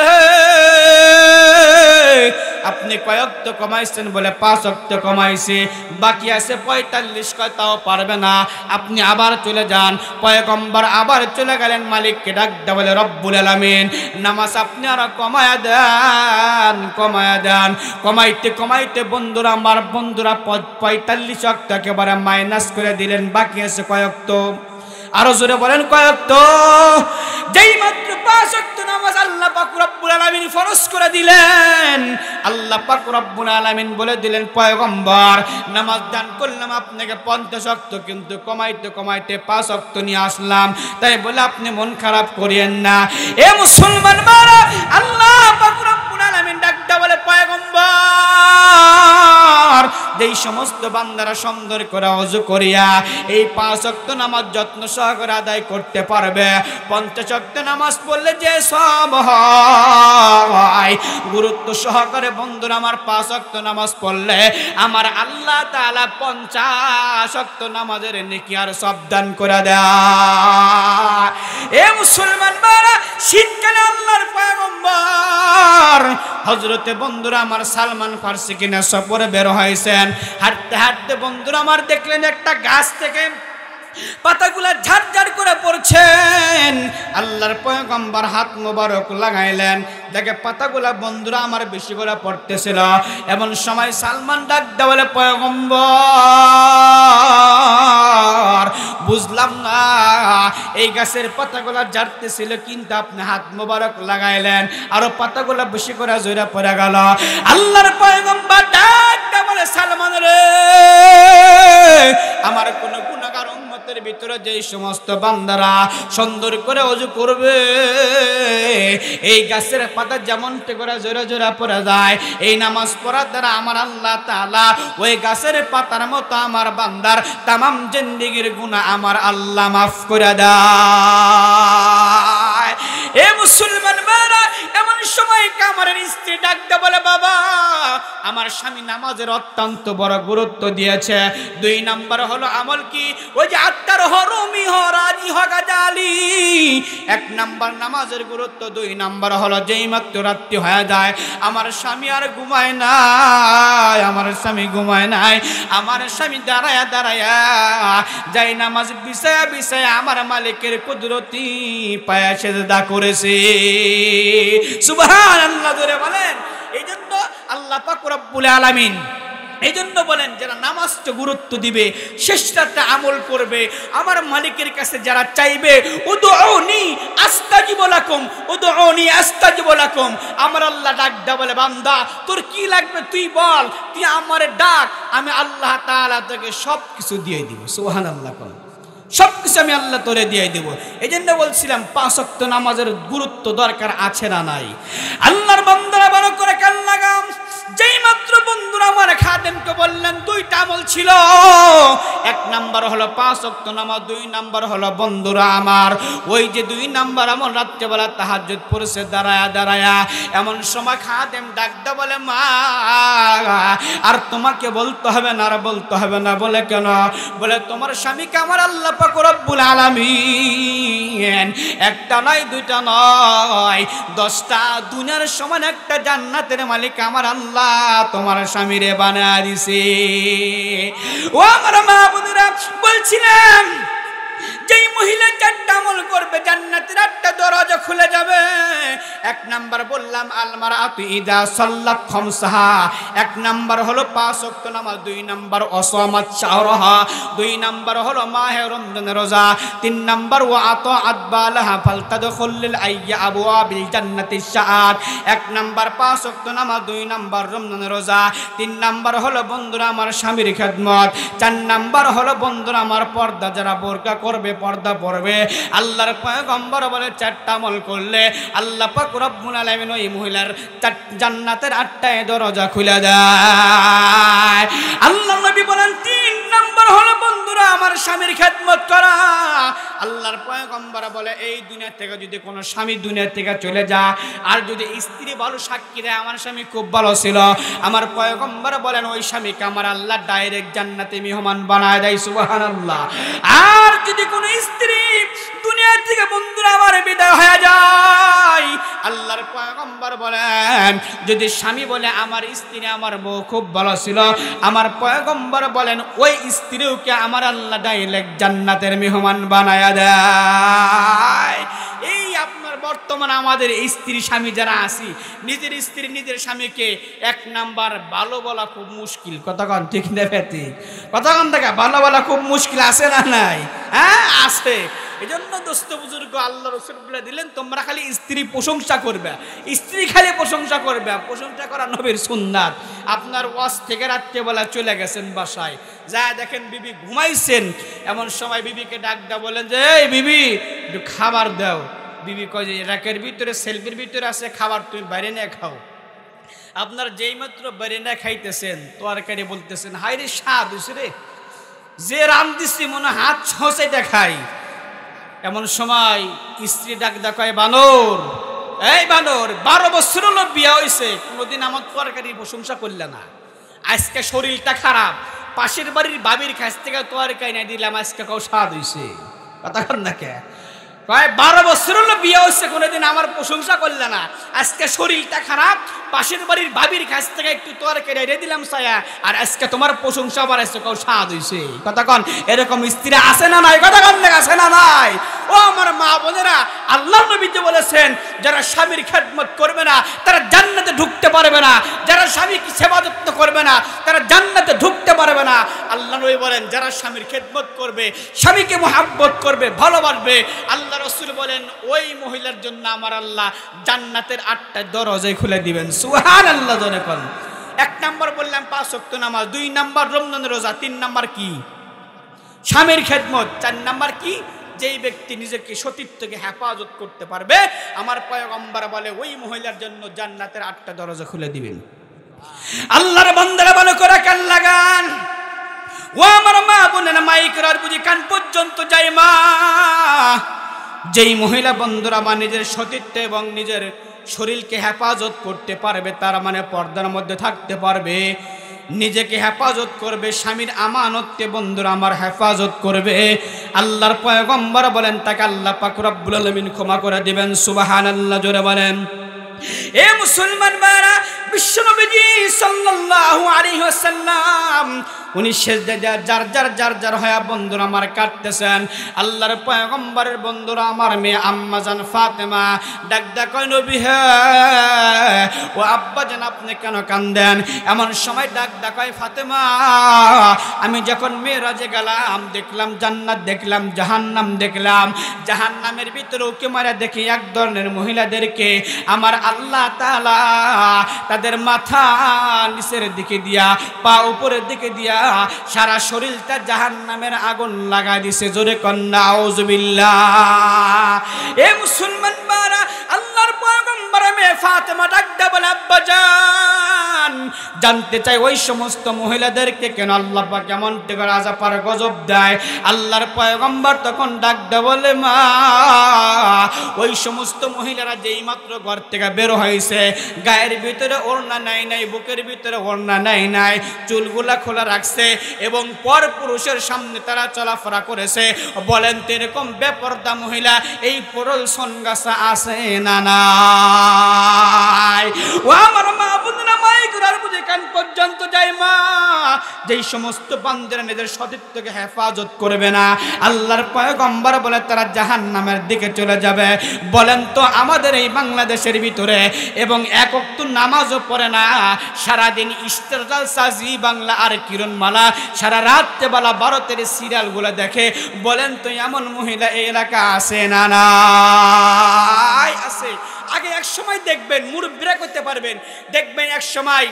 আপনি কয় ওয়াক্ত কমাইছেন? বলে 5 ওয়াক্ত কমাইছে, বাকি আছে 45। কয় তাও পারবে না, আপনি আবার চলে যান। পয়গম্বর আবার চলে গেলেন, মালিককে ডাক দিয়ে বলে রব্বুল আলামিন নামাজ আপনি আর কমায়া দেন। কমাইতে বন্ধুরা আমার 45 ওয়াক্ত একেবারে মাইনাস করে দিলেন, বাকি আছে কয় ওয়াক্ত? আরো জোরে বলেন কয় ওয়াক্ত? যেই মাত্র 5 ওয়াক্ত নামাজ আল্লাহ পাক রব্বুল আলামিন ফরজ করে দিলেন, আল্লাহ পাক রব্বুল আলামিন বলে দিলেন পয়গম্বর নামাজ দান করলাম আপনাকে 50 ওয়াক্ত, কিন্তু কমাইতে 5 ওয়াক্ত নিয়ে আসলাম, তাই বলে আপনি মন খারাপ করিয়েন না। এ মুসলমান মারা, আল্লাহ পাক রব্বুল আলামিন ডাকটা বলে পয়গম্বর যেই সমস্ত বান্দারা সুন্দর করে ওযু করিয়া এই 5 ওয়াক্ত নামাজ যত্ন সহকারে আদায় করতে পারবে, 50 ওয়াক্ত নামাজ পড়লে যে সব হয়, গুরুত্ব সহকারে বন্ধুরা আমার 5 ওয়াক্ত নামাজ পড়লে আমার আল্লাহ তাআলা 50 ওয়াক্ত নামাজের নেকি আর সব দান করে দেয়। এ মুসলমান ভাইরা, শীতকালে আল্লাহর পয়গম্বর হযরতে বন্ধুরা আমার সালমান ফারসি কিনা সফরে বের হয়েছেন। হাঁটতে হাঁটতে বন্ধুরা আমার দেখলেন একটা গাছ থেকে পাতাগুলা ঝাড়ঝাড় করে পড়ছেন। আল্লাহর পয়গম্বর হাত মোবারক লাগাইলেন, দেখে পাতাগুলা বন্ধুরা আমার বেশি করে পড়তেছিল। এমন সময় সালমান ডাক দেয়া বলে, পয়গম্বর বুঝলাম না এই গাছের পাতাগুলা ঝাড়তেছিল, কিন্তু আপনি হাত মোবারক লাগাইলেন আরো পাতাগুলা বেশি করে জোরে পড়ে গেল। আল্লাহর পয়গম্বর ডাক দেয়া বলে, সালমান রে, আমার কোন গুনাহগার উম্মতের ভিতরে যেই সমস্ত বান্দারা সুন্দর করে ওযু করবে, এই গাছের পাতা যেমন করে জোরে জোরে পড়ে যায়, এই নামাজ পড়ার দ্বারা আমার আল্লাহ তাআলা ওই গাছের পাতার মতো আমার বান্দার তামাম জিন্দেগীর গুনাহ আমার আল্লাহ মাফ করে দেয়। এ মুসলমান ভাইরা, এমন সময় কামরের স্ত্রী ডাক দেয়া বলে, বাবা আমার স্বামী নামাজের অত্যন্ত বড় গুরুত্ব দিয়েছে। 2 নাম্বার হলো আমল কি, ওই যে আত্মার হরমি হরাজি হগাজালি। 1 নাম্বার নামাজের গুরুত্ব, 2 নাম্বার হলো যেই মাত্র রাত্রি হয়ে যায় আমার স্বামী আর ঘুমায় না, আমার স্বামী ঘুমায় নাই, আমার স্বামী দাঁড়ায়া দাঁড়ায়া যাই নামাজ বিছায়া বিছায়া আমার মালিকের কুদরতি পায়া সেজদা করেছে। সুবহানাল্লাহ জোরে বলেন। এই জন্য আল্লাহ পাক রব্বুল আলামিন এই জন্য বলেন, যারা নামাজকে গুরুত্ব দিবে, শেষ রাতে আমল করবে, আমার মালিকের কাছে যারা চাইবে, উদউনি আস্তাজিব লাকুম, উদউনি আস্তাজিব লাকুম, আমার আল্লাহ ডাক দেয়া বলে, বান্দা তোর কি লাগবে তুই বল, তুই আমারে ডাক, আমি আল্লাহ তাআলা তোকে সব কিছু দিয়ে দিব। সুবহানাল্লাহ, সবকিছু আমি আল্লাহ তোরে দিয়ে দেব। এই জন্য বলছিলাম 5 ওয়াক্ত নামাজের গুরুত্ব দরকার আছে না নাই? আল্লাহর বান্দারা বড় করে কান লাগাম। যেই মাত্র বন্ধুরা আমার খাদেমকে বললেন 2টা আমল ছিল, 1 নাম্বার হলো 5 ওয়াক্ত নামাজ, 2 নাম্বার হলো বন্ধুরা আমার ওই যে 2 নাম্বার আমল রাত্রেবেলা তাহাজ্জুদ পড়ছে দাঁড়ায়া দাঁড়ায়া। এমন সময় খাদেম ডাক দেয়া বলে, মা আর তোমাকে বলতে হবে না, আর বলতে হবে না। বলে কেন? বলে তোমার স্বামীকে আমার আল্লাহ পাক রব্বুল আলামিন একটা নয় 2টা নয় 10টা দুনিয়ার সমান একটা জান্নাতের মালিক আমার আল্লাহ তোমার স্বামীরে বানায় দিছে। ও আমার মা বোনেরা, বলছিলাম যেই মহিলা 4টা আমল করবে জান্নাতের 8টা দরজা খুলে যাবে। 1 নাম্বার বললাম আল মারাতু ইদা সাল্লাত খামসাহা, 1 নাম্বার হলো 5 ওয়াক্ত নামাজ, 2 নাম্বার অসামাত শাহরাহা, 2 নাম্বার হলো মাহে রমজানের রোজা, 3 নাম্বার ওয়া আতাআত বালাহা ফালতাদখুল আইয়া আবওয়াবিল জান্নাতিশ শাআত। 1 নাম্বার 5 ওয়াক্ত নামাজ, 2 নাম্বার রমজানের রোজা, 3 নাম্বার হলো বন্ধুরা আমার স্বামীর খেদমত, 4 নাম্বার হলো বন্ধুরা আমার পর্দা, যারা বোরকা করবে পর্দা পড়বে। আল্লাহর পয়গম্বর বলে 4টা আমল করলে আল্লাহ পাক রব্বুল আলামিন ওই মহিলার জান্নাতের 8টা দরজা খুলে দেয়। আল্লাহ নবী বলেন 3 নাম্বার হলো বন্ধুরা আমার স্বামীর খেদমত করা। আল্লাহর পয়গম্বর বলে এই দুনিয়া থেকে যদি কোনো স্বামী দুনিয়া থেকে চলে যায় আর যদি স্ত্রী ভালো সাক্ষী দেয় আমার স্বামী খুব ভালো ছিল, আমার পয়গম্বর বলেন ওই স্বামীকে আমার আল্লাহ ডাইরেক্ট জান্নাতে মেহমান বানায় দেয়। সুবহানাল্লাহ। আর যদি কোনো স্ত্রী দুনিয়া থেকে বন্ধুরা আমার বিদায় হয়ে যায়, আল্লাহর পয়গম্বর বলেন যদি স্বামী বলে আমার স্ত্রী আমার বউ খুব ভালো ছিল, আমার পয়গম্বর বলেন ওই স্ত্রীকে আমার আল্লাহ ডাইরেক্ট জান্নাতের মেহমান বানায় দেয়। এই আপনার বর্তমানে আমাদের স্ত্রী স্বামী যারা আছি, নিজের স্ত্রী নিজের স্বামীকে 1 নাম্বার ভালো বলা খুব মুশকিল। কতক্ষণ ঠিক নেবে ঠিক কতক্ষণ থেকে ভালো বলা খুব মুশকিল আছে না নাই? হ্যাঁ আছে। এই জন্য দোস্ত বুজুর্গ আল্লাহ রসুল বলে দিলেন তোমরা খালি স্ত্রী প্রশংসা করবে, স্ত্রী খালি প্রশংসা করবে। প্রশংসা করা নবীর সুন্নাত। আপনার ওয়াজ থেকে রাত্রেবেলা চলে গেছেন বাসায়, যা দেখেন বিবি ঘুমাইছেন, এমন সময় বিবিকে ডাক দেওয়া বলেন যে এই বিবি একটু খাবার দাও। বিবি কয় যে রাকের ভিতরে সেলফির ভিতরে আছে খাবার, তুমি বাইরে নিয়ে খাও। আপনার যেই মাত্র বেরেনা খাইতেছেন তরকারি বলতেছেন হাই রে স্বাদ হইছে রে, যে রাম দিছি মনে হাত ছসে দেখাই। এমন সময় স্ত্রী ডাক দেখায়, বানর, এই বানর, 12 বছর হলো বিয়া হয়েছে, কোনোদিন আমার তরকারির প্রশংসা করলে না, আজকে শরীরটা খারাপ, পাশের বাড়ির বাবির কাছ থেকে তরকারি না দিলাম, আজকে কাউ স্বাদ হয়েছে। কথা কর না কে? 12 বছর হলো বিয়ে হচ্ছে, কোনোদিন আমার প্রশংসা করলে না, আজকে শরীরটা খারাপ, পাশের বাড়ির ভাবির কাছ থেকে একটু তরকারি রেডে দিলাম ছায়া, আর আজকে তোমার প্রশংসা আবার আজকে কাউ স্বাদ হয়েছে। কথা কন, এরকম স্ত্রী আছে না নাই? কথা কন, আছে না নাই? ও আমার মা বোনেরা, আল্লাহ নবী যে বলেছেন যারা স্বামীর খেদমত করবে না তারা জান্নাতে ঢুকতে পারবে না, যারা স্বামীকে সেবা যত্ন করবে না তারা জান্নাতে ঢুকতে পারবে না। আল্লাহ নবী বলেন যারা স্বামীর খেদমত করবে, স্বামীকে মহব্বত করবে, ভালোবাসবে, আল্লাহ রাসূল বলেন ওই মহিলার জন্য আমার আল্লাহ জান্নাতের 8টা দরজা খুলে দিবেন। সুবহানাল্লাহ। জোরে বলেন। 1 নাম্বার বললাম 5 ওয়াক্ত নামাজ, 2 নাম্বার রমজানের রোজা, 3 নাম্বার কি? স্বামীর খেদমত, 4 নাম্বার কি? যেই ব্যক্তি নিজেকে সতীত্বকে হেফাজত করতে পারবে, আমার পয়গম্বর বলে ওই মহিলার জন্য জান্নাতের 8টা দরজা খুলে দিবেন। আল্লাহর বান্দারা ভালো করে কান লাগান। ও আমার মা বোনেরা, মাইকরার বুঝি কান পর্যন্ত যায় মা। যেই মহিলা বন্ধুরা মা নিজের সতীত্ব এবং নিজের শরীরকে হেফাজত করতে পারবে, তার মানে পর্দার মধ্যে থাকতে পারবে, নিজেকে হেফাজত করবে, স্বামীর আমানতকে বন্ধুরা আমার হেফাজত করবে, আল্লাহর পয়গম্বর বলেন তাকে আল্লাহ পাক রব্বুল আলামিন ক্ষমা করে দিবেন। সুবহানাল্লাহ। জোরে বলেন। এ মুসলমান ভাইরা, বিশ্বনবীজি সাল্লাল্লাহু আলাইহি ওয়াসাল্লাম উনি সেজদায় যার যার হয়া বন্ধুরা আমার কাটতেছেন। আল্লাহর পয়গম্বরের বন্ধুরা আমার মেয়ে আম্মা জান ফাতেমা ডাক কয়, নবী হে, ও আব্বা জান আপনি কেন কান্দেন? এমন সময় ডাক কয়, ফাতেমা, আমি যখন মেরাজে গেলাম দেখলাম জান্নাত, দেখলাম জাহান্নাম, দেখলাম জাহান্নামের ভিতরে ওকে মারা দেখি এক ধরনের মহিলাদেরকে আমার আল্লাহ তাআলা তাদের মাথা নিচের দিকে দিয়া, পা উপরের দিকে দিয়া সারা শরীরটা জাহান্নামের আগুন লাগাই দিছে। জোরে কন্না আউযুবিল্লাহ। এ মুসলমান বারা, আল্লাহর পয়গম্বর মেয়ে ফাতেমা ডাকদা বলে, আব্বা জান, জানতে চাই ওই সমস্ত মহিলাদেরকে কেন আল্লাহ পাক কেমন থেকে আযাব আর গজব দেয়? আল্লাহর পয়গম্বর তখন ডাকদা বলে, মা, ওই সমস্ত মহিলারা যেই মাত্র ঘর থেকে বের হয়েছে, গায়ের ভিতরে ওড়না নাই, বুকের ভিতরে ওড়না নাই, চুলগুলা খোলা রাখছে এবং পর পুরুষের সামনে তারা চলাফেরা করেছে, বলেন তো এরকম বেপরদা মহিলা এই পরলসন গাছা আছে না নাই? ও আমার মা বোনেরা, মাইকরার বুঝে কান পর্যন্ত যায় মা, যেই সমস্ত বান্দারা নিজের সতীত্বকে হেফাজত করবে না, আল্লাহর পয়গম্বর বলে তারা জাহান্নামের দিকে চলে যাবে। বলেন তো আমাদের এই বাংলাদেশের ভিতরে এবং এক ওয়াক্ত নামাজও পড়ে না, সারাদিন ইস্টার জালসা, জি বাংলা আর কিরণমালা, সারা রাত্রে বেলা ভারতের সিরিয়ালগুলো দেখে, বলেন তো এমন মহিলা এই এলাকা আছে না নাই? আছে। আগে এক সময় দেখবেন, মুরব্বিরা করতে পারবেন, দেখবেন এক সময়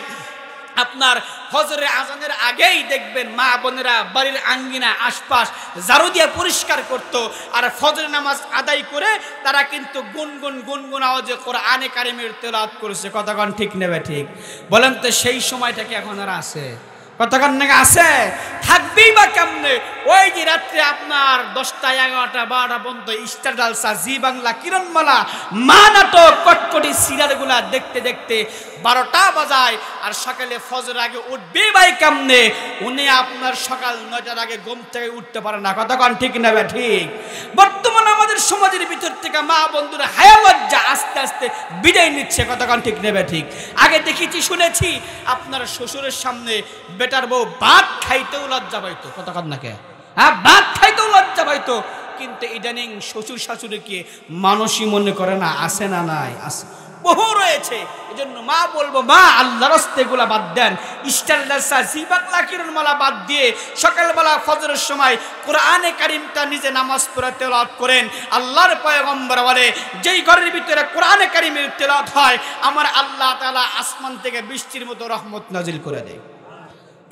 আপনার ফজরের আজানের আগেই দেখবেন মা বোনেরা বাড়ির আঙ্গিনা আশপাশ ঝাড়ু দিয়ে পরিষ্কার করত, আর ফজরের নামাজ আদায় করে তারা কিন্তু গুনগুন আওয়াজে কোরআনে কারিমের তেলাওয়াত করেছে। কতক্ষণ ঠিক নেবে? ঠিক। বলেন তো সেই সময়টাকে এখন আর আছে? কতক্ষণ নাকি আছে? থাকবেই বা কেমনে? ওই যে রাত্রে আপনার 10টা 11টা 12টা পর্যন্ত স্টার জালসা, জি বাংলা, কিরণমালা, মা নাটক, কটকটি সিরিয়ালগুলা দেখতে দেখতে 12টা বাজায়, আর সকালে ফজরের আগে উঠবে ভাই কেমনে? উনি আপনার সকাল 9টার আগে ঘুম থেকে উঠতে পারে না। কতক্ষণ ঠিক নেবে? ঠিক। বর্তমানে আমাদের সমাজের ভিতর থেকে মা বন্ধুরা হায়া লজ্জা আস্তে আস্তে বিদায় নিচ্ছে। কতক্ষণ ঠিক নেবে? ঠিক। আগে দেখেছি, শুনেছি আপনার শ্বশুরের সামনে বেটার বউ ভাত খাইতেও লজ্জা পাইতো। কতক্ষণ নাকি? হ্যাঁ, ভাত খাইতেও লজ্জা পাইতো, কিন্তু ইদানিং শ্বশুর শাশুড়িকে মানুষই মনে করে না। আছে না নাই? আছে, বহু রয়েছে। এজন্য মা বলবো, মা আল্লাহর রাস্তায় এগুলা বাদ দেন, স্টার জালসা, জি বাংলা, কিরণমালা বাদ দিয়ে সকালবেলা ফজরের সময় কোরআনে কারিমটা নিজে নামাজ পড়ে তেলাওয়াত করেন। আল্লাহর পয়গম্বর বলে যেই ঘরের ভিতরে কোরআনে কারিমের তেলাওয়াত হয়, আমার আল্লাহ তাআলা আসমান থেকে বৃষ্টির মতো রহমত নাজিল করে দেয়।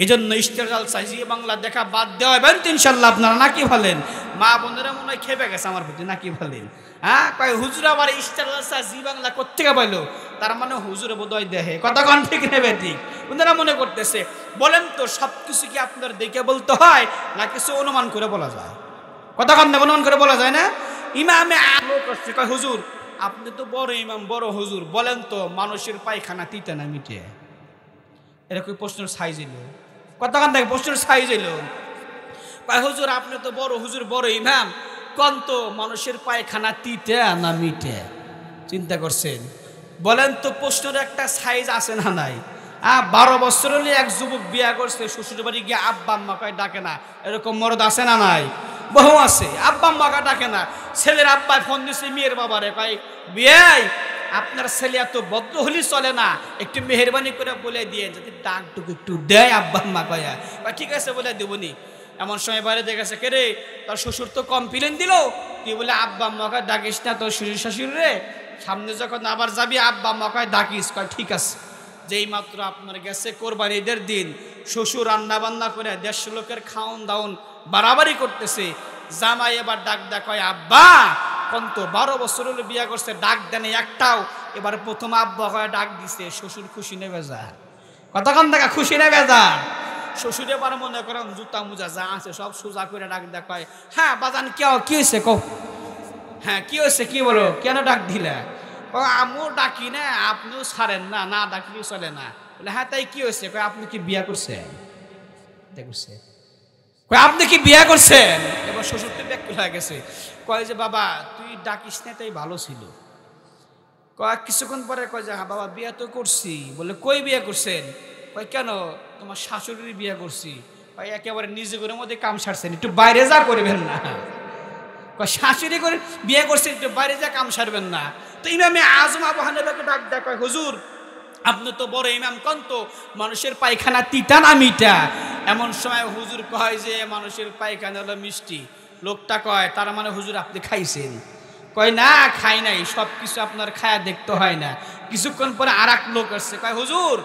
এই জন্য ইশতেহার জালসা জি বাংলা দেখা বাদ দেওয়া হবেন তো ইনশাল্লাহ। আপনারা নাকি বলেন? মা বোনেরা মনে হয় খেপে গেছে আমার প্রতি, নাকি বলেন? হ্যাঁ, কয় হুজুর আবার ইশতেহার জালসা জি বাংলা কোত্থেকে পাইলো? তার মানে হুজুরে বোধহয় দেহে কথা কন, ঠিক নেবে ঠিক ওনারা মনে করতেছে। বলেন তো সব কিছু কি আপনার দেখে বলতে হয় না কিছু অনুমান করে বলা যায়? কথা কন না, অনুমান করে বলা যায় না? ইমামে আলো করছে, কয় হুজুর আপনি তো বড় ইমাম, বড় হুজুর, বলেন তো মানুষের পায়খানা তিতে না মিটে? এরকম প্রশ্নের সাইজ এলো। কতক্ষণ দেখে প্রশ্নের সাইজ এলো। কয় হুজুর আপনি তো বড় হুজুর, বড় ইমাম, কোন তো মানুষের পায়খানা তিতে না মিটে? চিন্তা করছেন? বলেন তো প্রশ্নের একটা সাইজ আছে না নাই? 12 বছর হলে এক যুবক বিয়া করছে, শ্বশুর বাড়ি গিয়ে আব্বা আম্মা কয় ডাকে না, এরকম মরদ আছে না নাই? বহু আছে। আব্বা আম্মা কয় ডাকে না, ছেলের আব্বাই ফোন দিচ্ছে মেয়ের বাবারে, কয় বিয়াই আপনার ছেলে এত বদ্ধ হলি চলে না, একটু মেহরবানি করে বলে দিয়ে যদি ডাকটুকু একটু দেয় আব্বা আম্মা কয়া। ঠিক আছে বলে দেবনি। এমন সময় বাইরে দেখেছে, কে রে তোর শ্বশুর তো কমপ্লেন দিল, তুই বলে আব্বা আম্মা কয় ডাকিস না তোর শ্বশুর শাশুড়ি রে, সামনে যখন আবার যাবি আব্বা আম্মা কয় ডাকিস। কয় ঠিক আছে। যেই মাত্র আপনার গেছে কোরবানি ঈদের দিন, শ্বশুর রান্না বান্না করে 150 লোকের খাওন দাওন বাড়াবাড়ি করতেছে, জামাই এবার ডাক দেয়, কয় আব্বা কন্ত 12 বছর হলো বিয়া করছে, ডাক দেনে একটাও। এবার প্রথম আব্বা কয় ডাক দিছে, শ্বশুর খুশি নেবে যা। কতক্ষণ দেখা খুশি নেবে যা? শ্বশুর এবার মনে করেন জুতা মুজা যা আছে সব সোজা করে ডাক দেয়, কয় হ্যাঁ বাজান কি হয়েছে কো? হ্যাঁ কি হয়েছে, কি বলো, কেন ডাক দিলে? আমিও ডাকি না, আপনিও ছাড়েন না, না ডাকলেও চলে না। বলে হ্যাঁ তাই কি হয়েছে? কয় আপনি কি বিয়া করছেন? দেখছে কয় আপনি কি বিয়া করছেন? এবার শ্বশুর তো ব্যাকুল হয়ে গেছে, কয় যে বাবা তুই ডাকিস না তাই ভালো ছিল। কয় কিছুক্ষণ পরে কয় যে হ্যাঁ বাবা বিয়া তো করছি। বলে কই বিয়া করছেন? কয় কেন তোমার শাশুড়ির বিয়া করছি। কয় একেবারে নিজে করে মধ্যে কাম সারছেন, একটু বাইরে যা করবেন না। কয় শাশুড়ি করে বিয়ে করছে, একটু বাইরে যা কাম সারবেন না। তো ইমামে আজম আবু হানিফাকে ডাক দেয়, কয় হুজুর আপনি তো বড় ইমাম, কোন তো মানুষের পায়খানা তিতা না মিঠা? এমন সময় হুজুর কয় যে মানুষের পায়খানা হলো মিষ্টি। লোকটা কয় তার মানে হুজুর আপনি খাইছেন? কয় না খাই নাই, সব কিছু আপনার খায়া দেখতে হয় না। কিছুক্ষণ পরে আর এক লোক আসছে, কয় হুজুর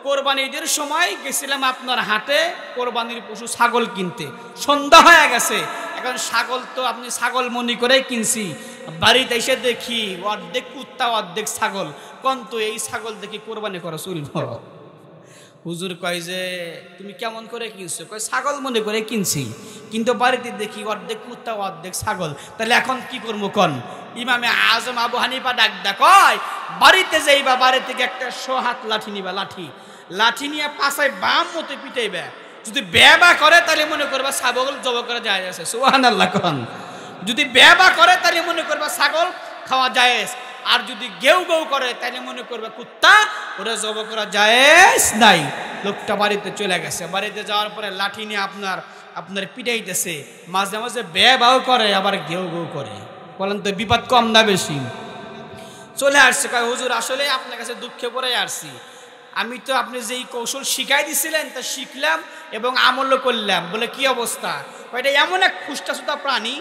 কোরবানি ঈদের সময় গেছিলাম আপনার হাটে কোরবানির পশু ছাগল কিনতে, সন্ধ্যা হয়ে গেছে, এখন ছাগল তো আপনি ছাগল মনি করেই কিনছি, বাড়িতে এসে দেখি অর্ধেক কুত্তা অর্ধেক ছাগল, কোন তো এই ছাগল দেখি কোরবানি করা চলব? হুজুর কয় যে তুমি কেমন করে কিনছো? কয় ছাগল মনে করে কিনছি, কিন্তু বাড়িতে দেখি অর্ধেক কুত্তা অর্ধেক ছাগল, তাহলে এখন কি করবো কন? ইমামে আজম আবু হানিফা ডাক দেয়, কয় বাড়িতে যাইবা, বাড়ি থেকে একটা 100 হাত লাঠি নিবা, লাঠি নিয়ে পাশায় বাম মতো পিটাইবা, যদি বেবা করে তাহলে মনে করবা ছাগল জব করা যায় আছে। সুবহানাল্লাহ কন। যদি বেবা করে তাহলে মনে করবা ছাগল খাওয়া যায়, আর যদি গেউ গেউ করে তাহলে মনে করবে কুত্তা, ওরা জব করা জায়েজ নাই। লোকটা বাড়িতে চলে গেছে, বাড়িতে যাওয়ার পরে লাঠি নিয়ে আপনার পিটাইতেছে, মাঝে মাঝে বেবাও করে আবার গেউ গেউ করে। বলেন তো বিপদ কম না বেশি? চলে আসছে, কয় হুজুর আসলে আপনার কাছে দুঃখে পড়ে আসছি, আমি তো আপনি যেই কৌশল শিখাই দিছিলেন তা শিখলাম এবং আমলও করলাম। বলে কি অবস্থা? এটা এমন এক খুস্টাসুতা প্রাণী,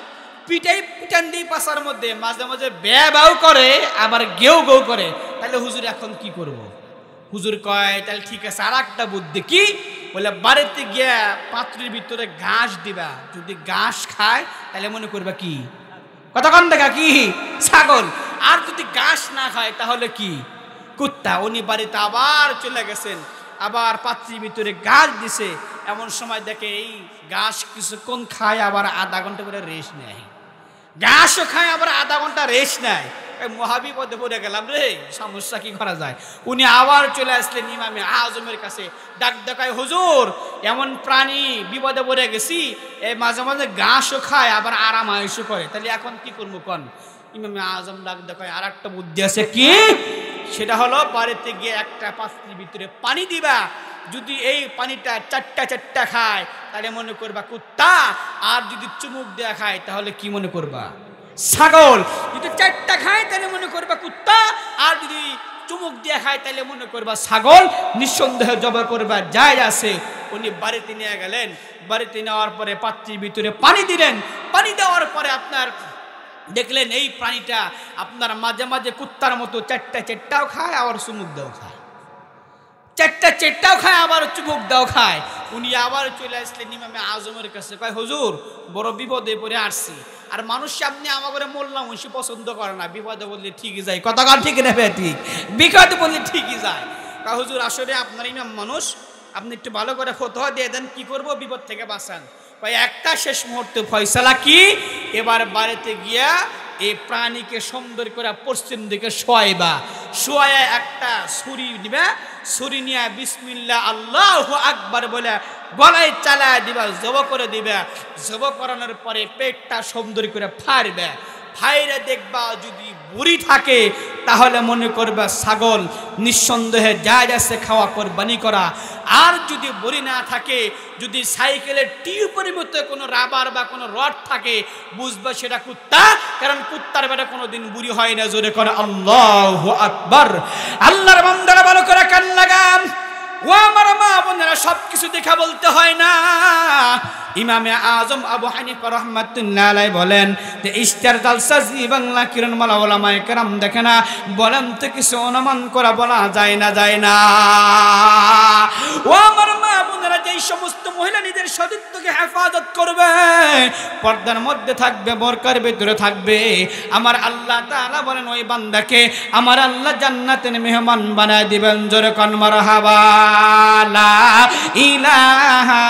পিটান দিয়ে পাশার মধ্যে মাঝে মাঝে ব্যাবাও করে আবার গেউ গেউ করে, তাহলে হুজুর এখন কি করব? হুজুর কয় তাহলে ঠিক আছে, আর একটা বুদ্ধি। কি? বলে বাড়িতে গিয়া পাত্রের ভিতরে ঘাস দিবা, যদি ঘাস খায় তাহলে মনে করবা কি? কতক্ষণ দেখা কি? ছাগল। আর যদি ঘাস না খায় তাহলে কি? কুত্তা। উনি বাড়িতে আবার চলে গেছেন, আবার পাত্রের ভিতরে ঘাস দিছে। এমন সময় দেখে এই ঘাস কিছুক্ষণ খায় আবার আধা ঘন্টা করে রেস্ট নেয়, ঘাসও খায় আবার আধা ঘন্টা রেস্ট নেয়। মহাবিপদে পড়ে গেলাম রে, সমস্যা কি করা যায়? উনি আবার চলে আসলেন ইমামে আজমের কাছে, ডাক দেখায় হুজুর এমন প্রাণী বিপদে পড়ে গেছি, এই মাঝে মাঝে ঘাসও খায় আবার আরাম আয়েশও করে, তাহলে এখন কি করবো কন? ইমামে আজম ডাক দেখায় আর একটা বুদ্ধি আছে। কি? সেটা হলো বাড়িতে গিয়ে একটা পাত্রের ভিতরে পানি দিবা, যদি এই পানিটা চারটা খায় তাহলে মনে করবা কুত্তা, আর যদি চুমুক দেয়া খায় তাহলে কি মনে করবা? ছাগল। যদি 4টা খায় তাহলে মনে করবা কুত্তা, আর যদি চুমুক দিয়ে খায় তাহলে মনে করবা ছাগল। নিঃসন্দেহে জবাই করবা যায় আছে। উনি বাড়িতে নিয়ে গেলেন, বাড়িতে নেওয়ার পরে পাত্রের ভিতরে পানি দিলেন, পানি দেওয়ার পরে আপনার দেখলেন এই প্রাণীটা আপনার মাঝে মাঝে কুত্তার মতো চারটাও খায় আবার চুমুক দেও খায়। চেটটাও খায়, আবার চুমুক দাও খায়। উনি আবার চলে আসলেন ইমামে আজমের কাছে, কয় হুজুর বড় বিপদে পড়ে আসছি, আর মানুষ সামনে আমাকে মোল্লা মুন্সি পছন্দ করে না, বিপদে বললে ঠিকই যায়, কথা কার ঠিক নেবে, ঠিক বিপদে বললে ঠিকই যায়। কয় হুজুর আসলে আপনার ইমাম মানুষ, আপনি একটু ভালো করে ফতোয়া দিয়ে দেন, কি করব বিপদ থেকে বাঁচান। কয় একটা শেষ মুহূর্তে ফয়সালা কি, এবার বাড়িতে গিয়া এই প্রাণীকে সুন্দর করে পশ্চিম দিকে শোয়াইবা, শোয়া একটা ছুরি নিবে, ছুরি নিয়ে বিসমিল্লাহ আল্লাহু আকবার বলে গলায় চালায় দিবা, জব করে দিবে। জব করানোর পরে পেটটা সুন্দর করে ফাড়বে, ফাইরে দেখবা যদি বুড়ি থাকে তাহলে মনে করবে ছাগল, নিঃসন্দেহে যায় আছে খাওয়া কোরবানি করা। আর যদি বুড়ি না থাকে, যদি সাইকেলের টিউবের মতো কোনো রাবার বা কোনো রড থাকে, বুঝবে সেটা কুত্তা, কারণ কুত্তার বেটা কোনোদিন বুড়ি হয় না। জোরে করে আল্লাহু আকবার। আল্লাহর বান্দারা ভালো করে কান লাগান। ও আমার মা বোনেরা, সবকিছু দেখা বলতে হয় না। ইমামে আজম আবু হানিফা রাহমাতুল্লাহ আলাইহি বলেন যে ইশতার জালসা জি বাংলা কিরণমালা ওলামায়ে কেরাম দেখে না, বলেন তো কিছু অনুমান করা বলা যায় না, যায় না। ও আমার মা বোনেরা, যেই সমস্ত মহিলা নিজের সতীত্বকে হেফাজত করবে, পর্দার মধ্যে থাকবে, বোরকার ভিতরে থাকবে, আমার আল্লাহ তাআলা বলেন ওই বান্দাকে আমার আল্লাহ জান্নাতের মেহমান বানায় দিবেন। জোরে কোন মারহাবা। লা ইলাহা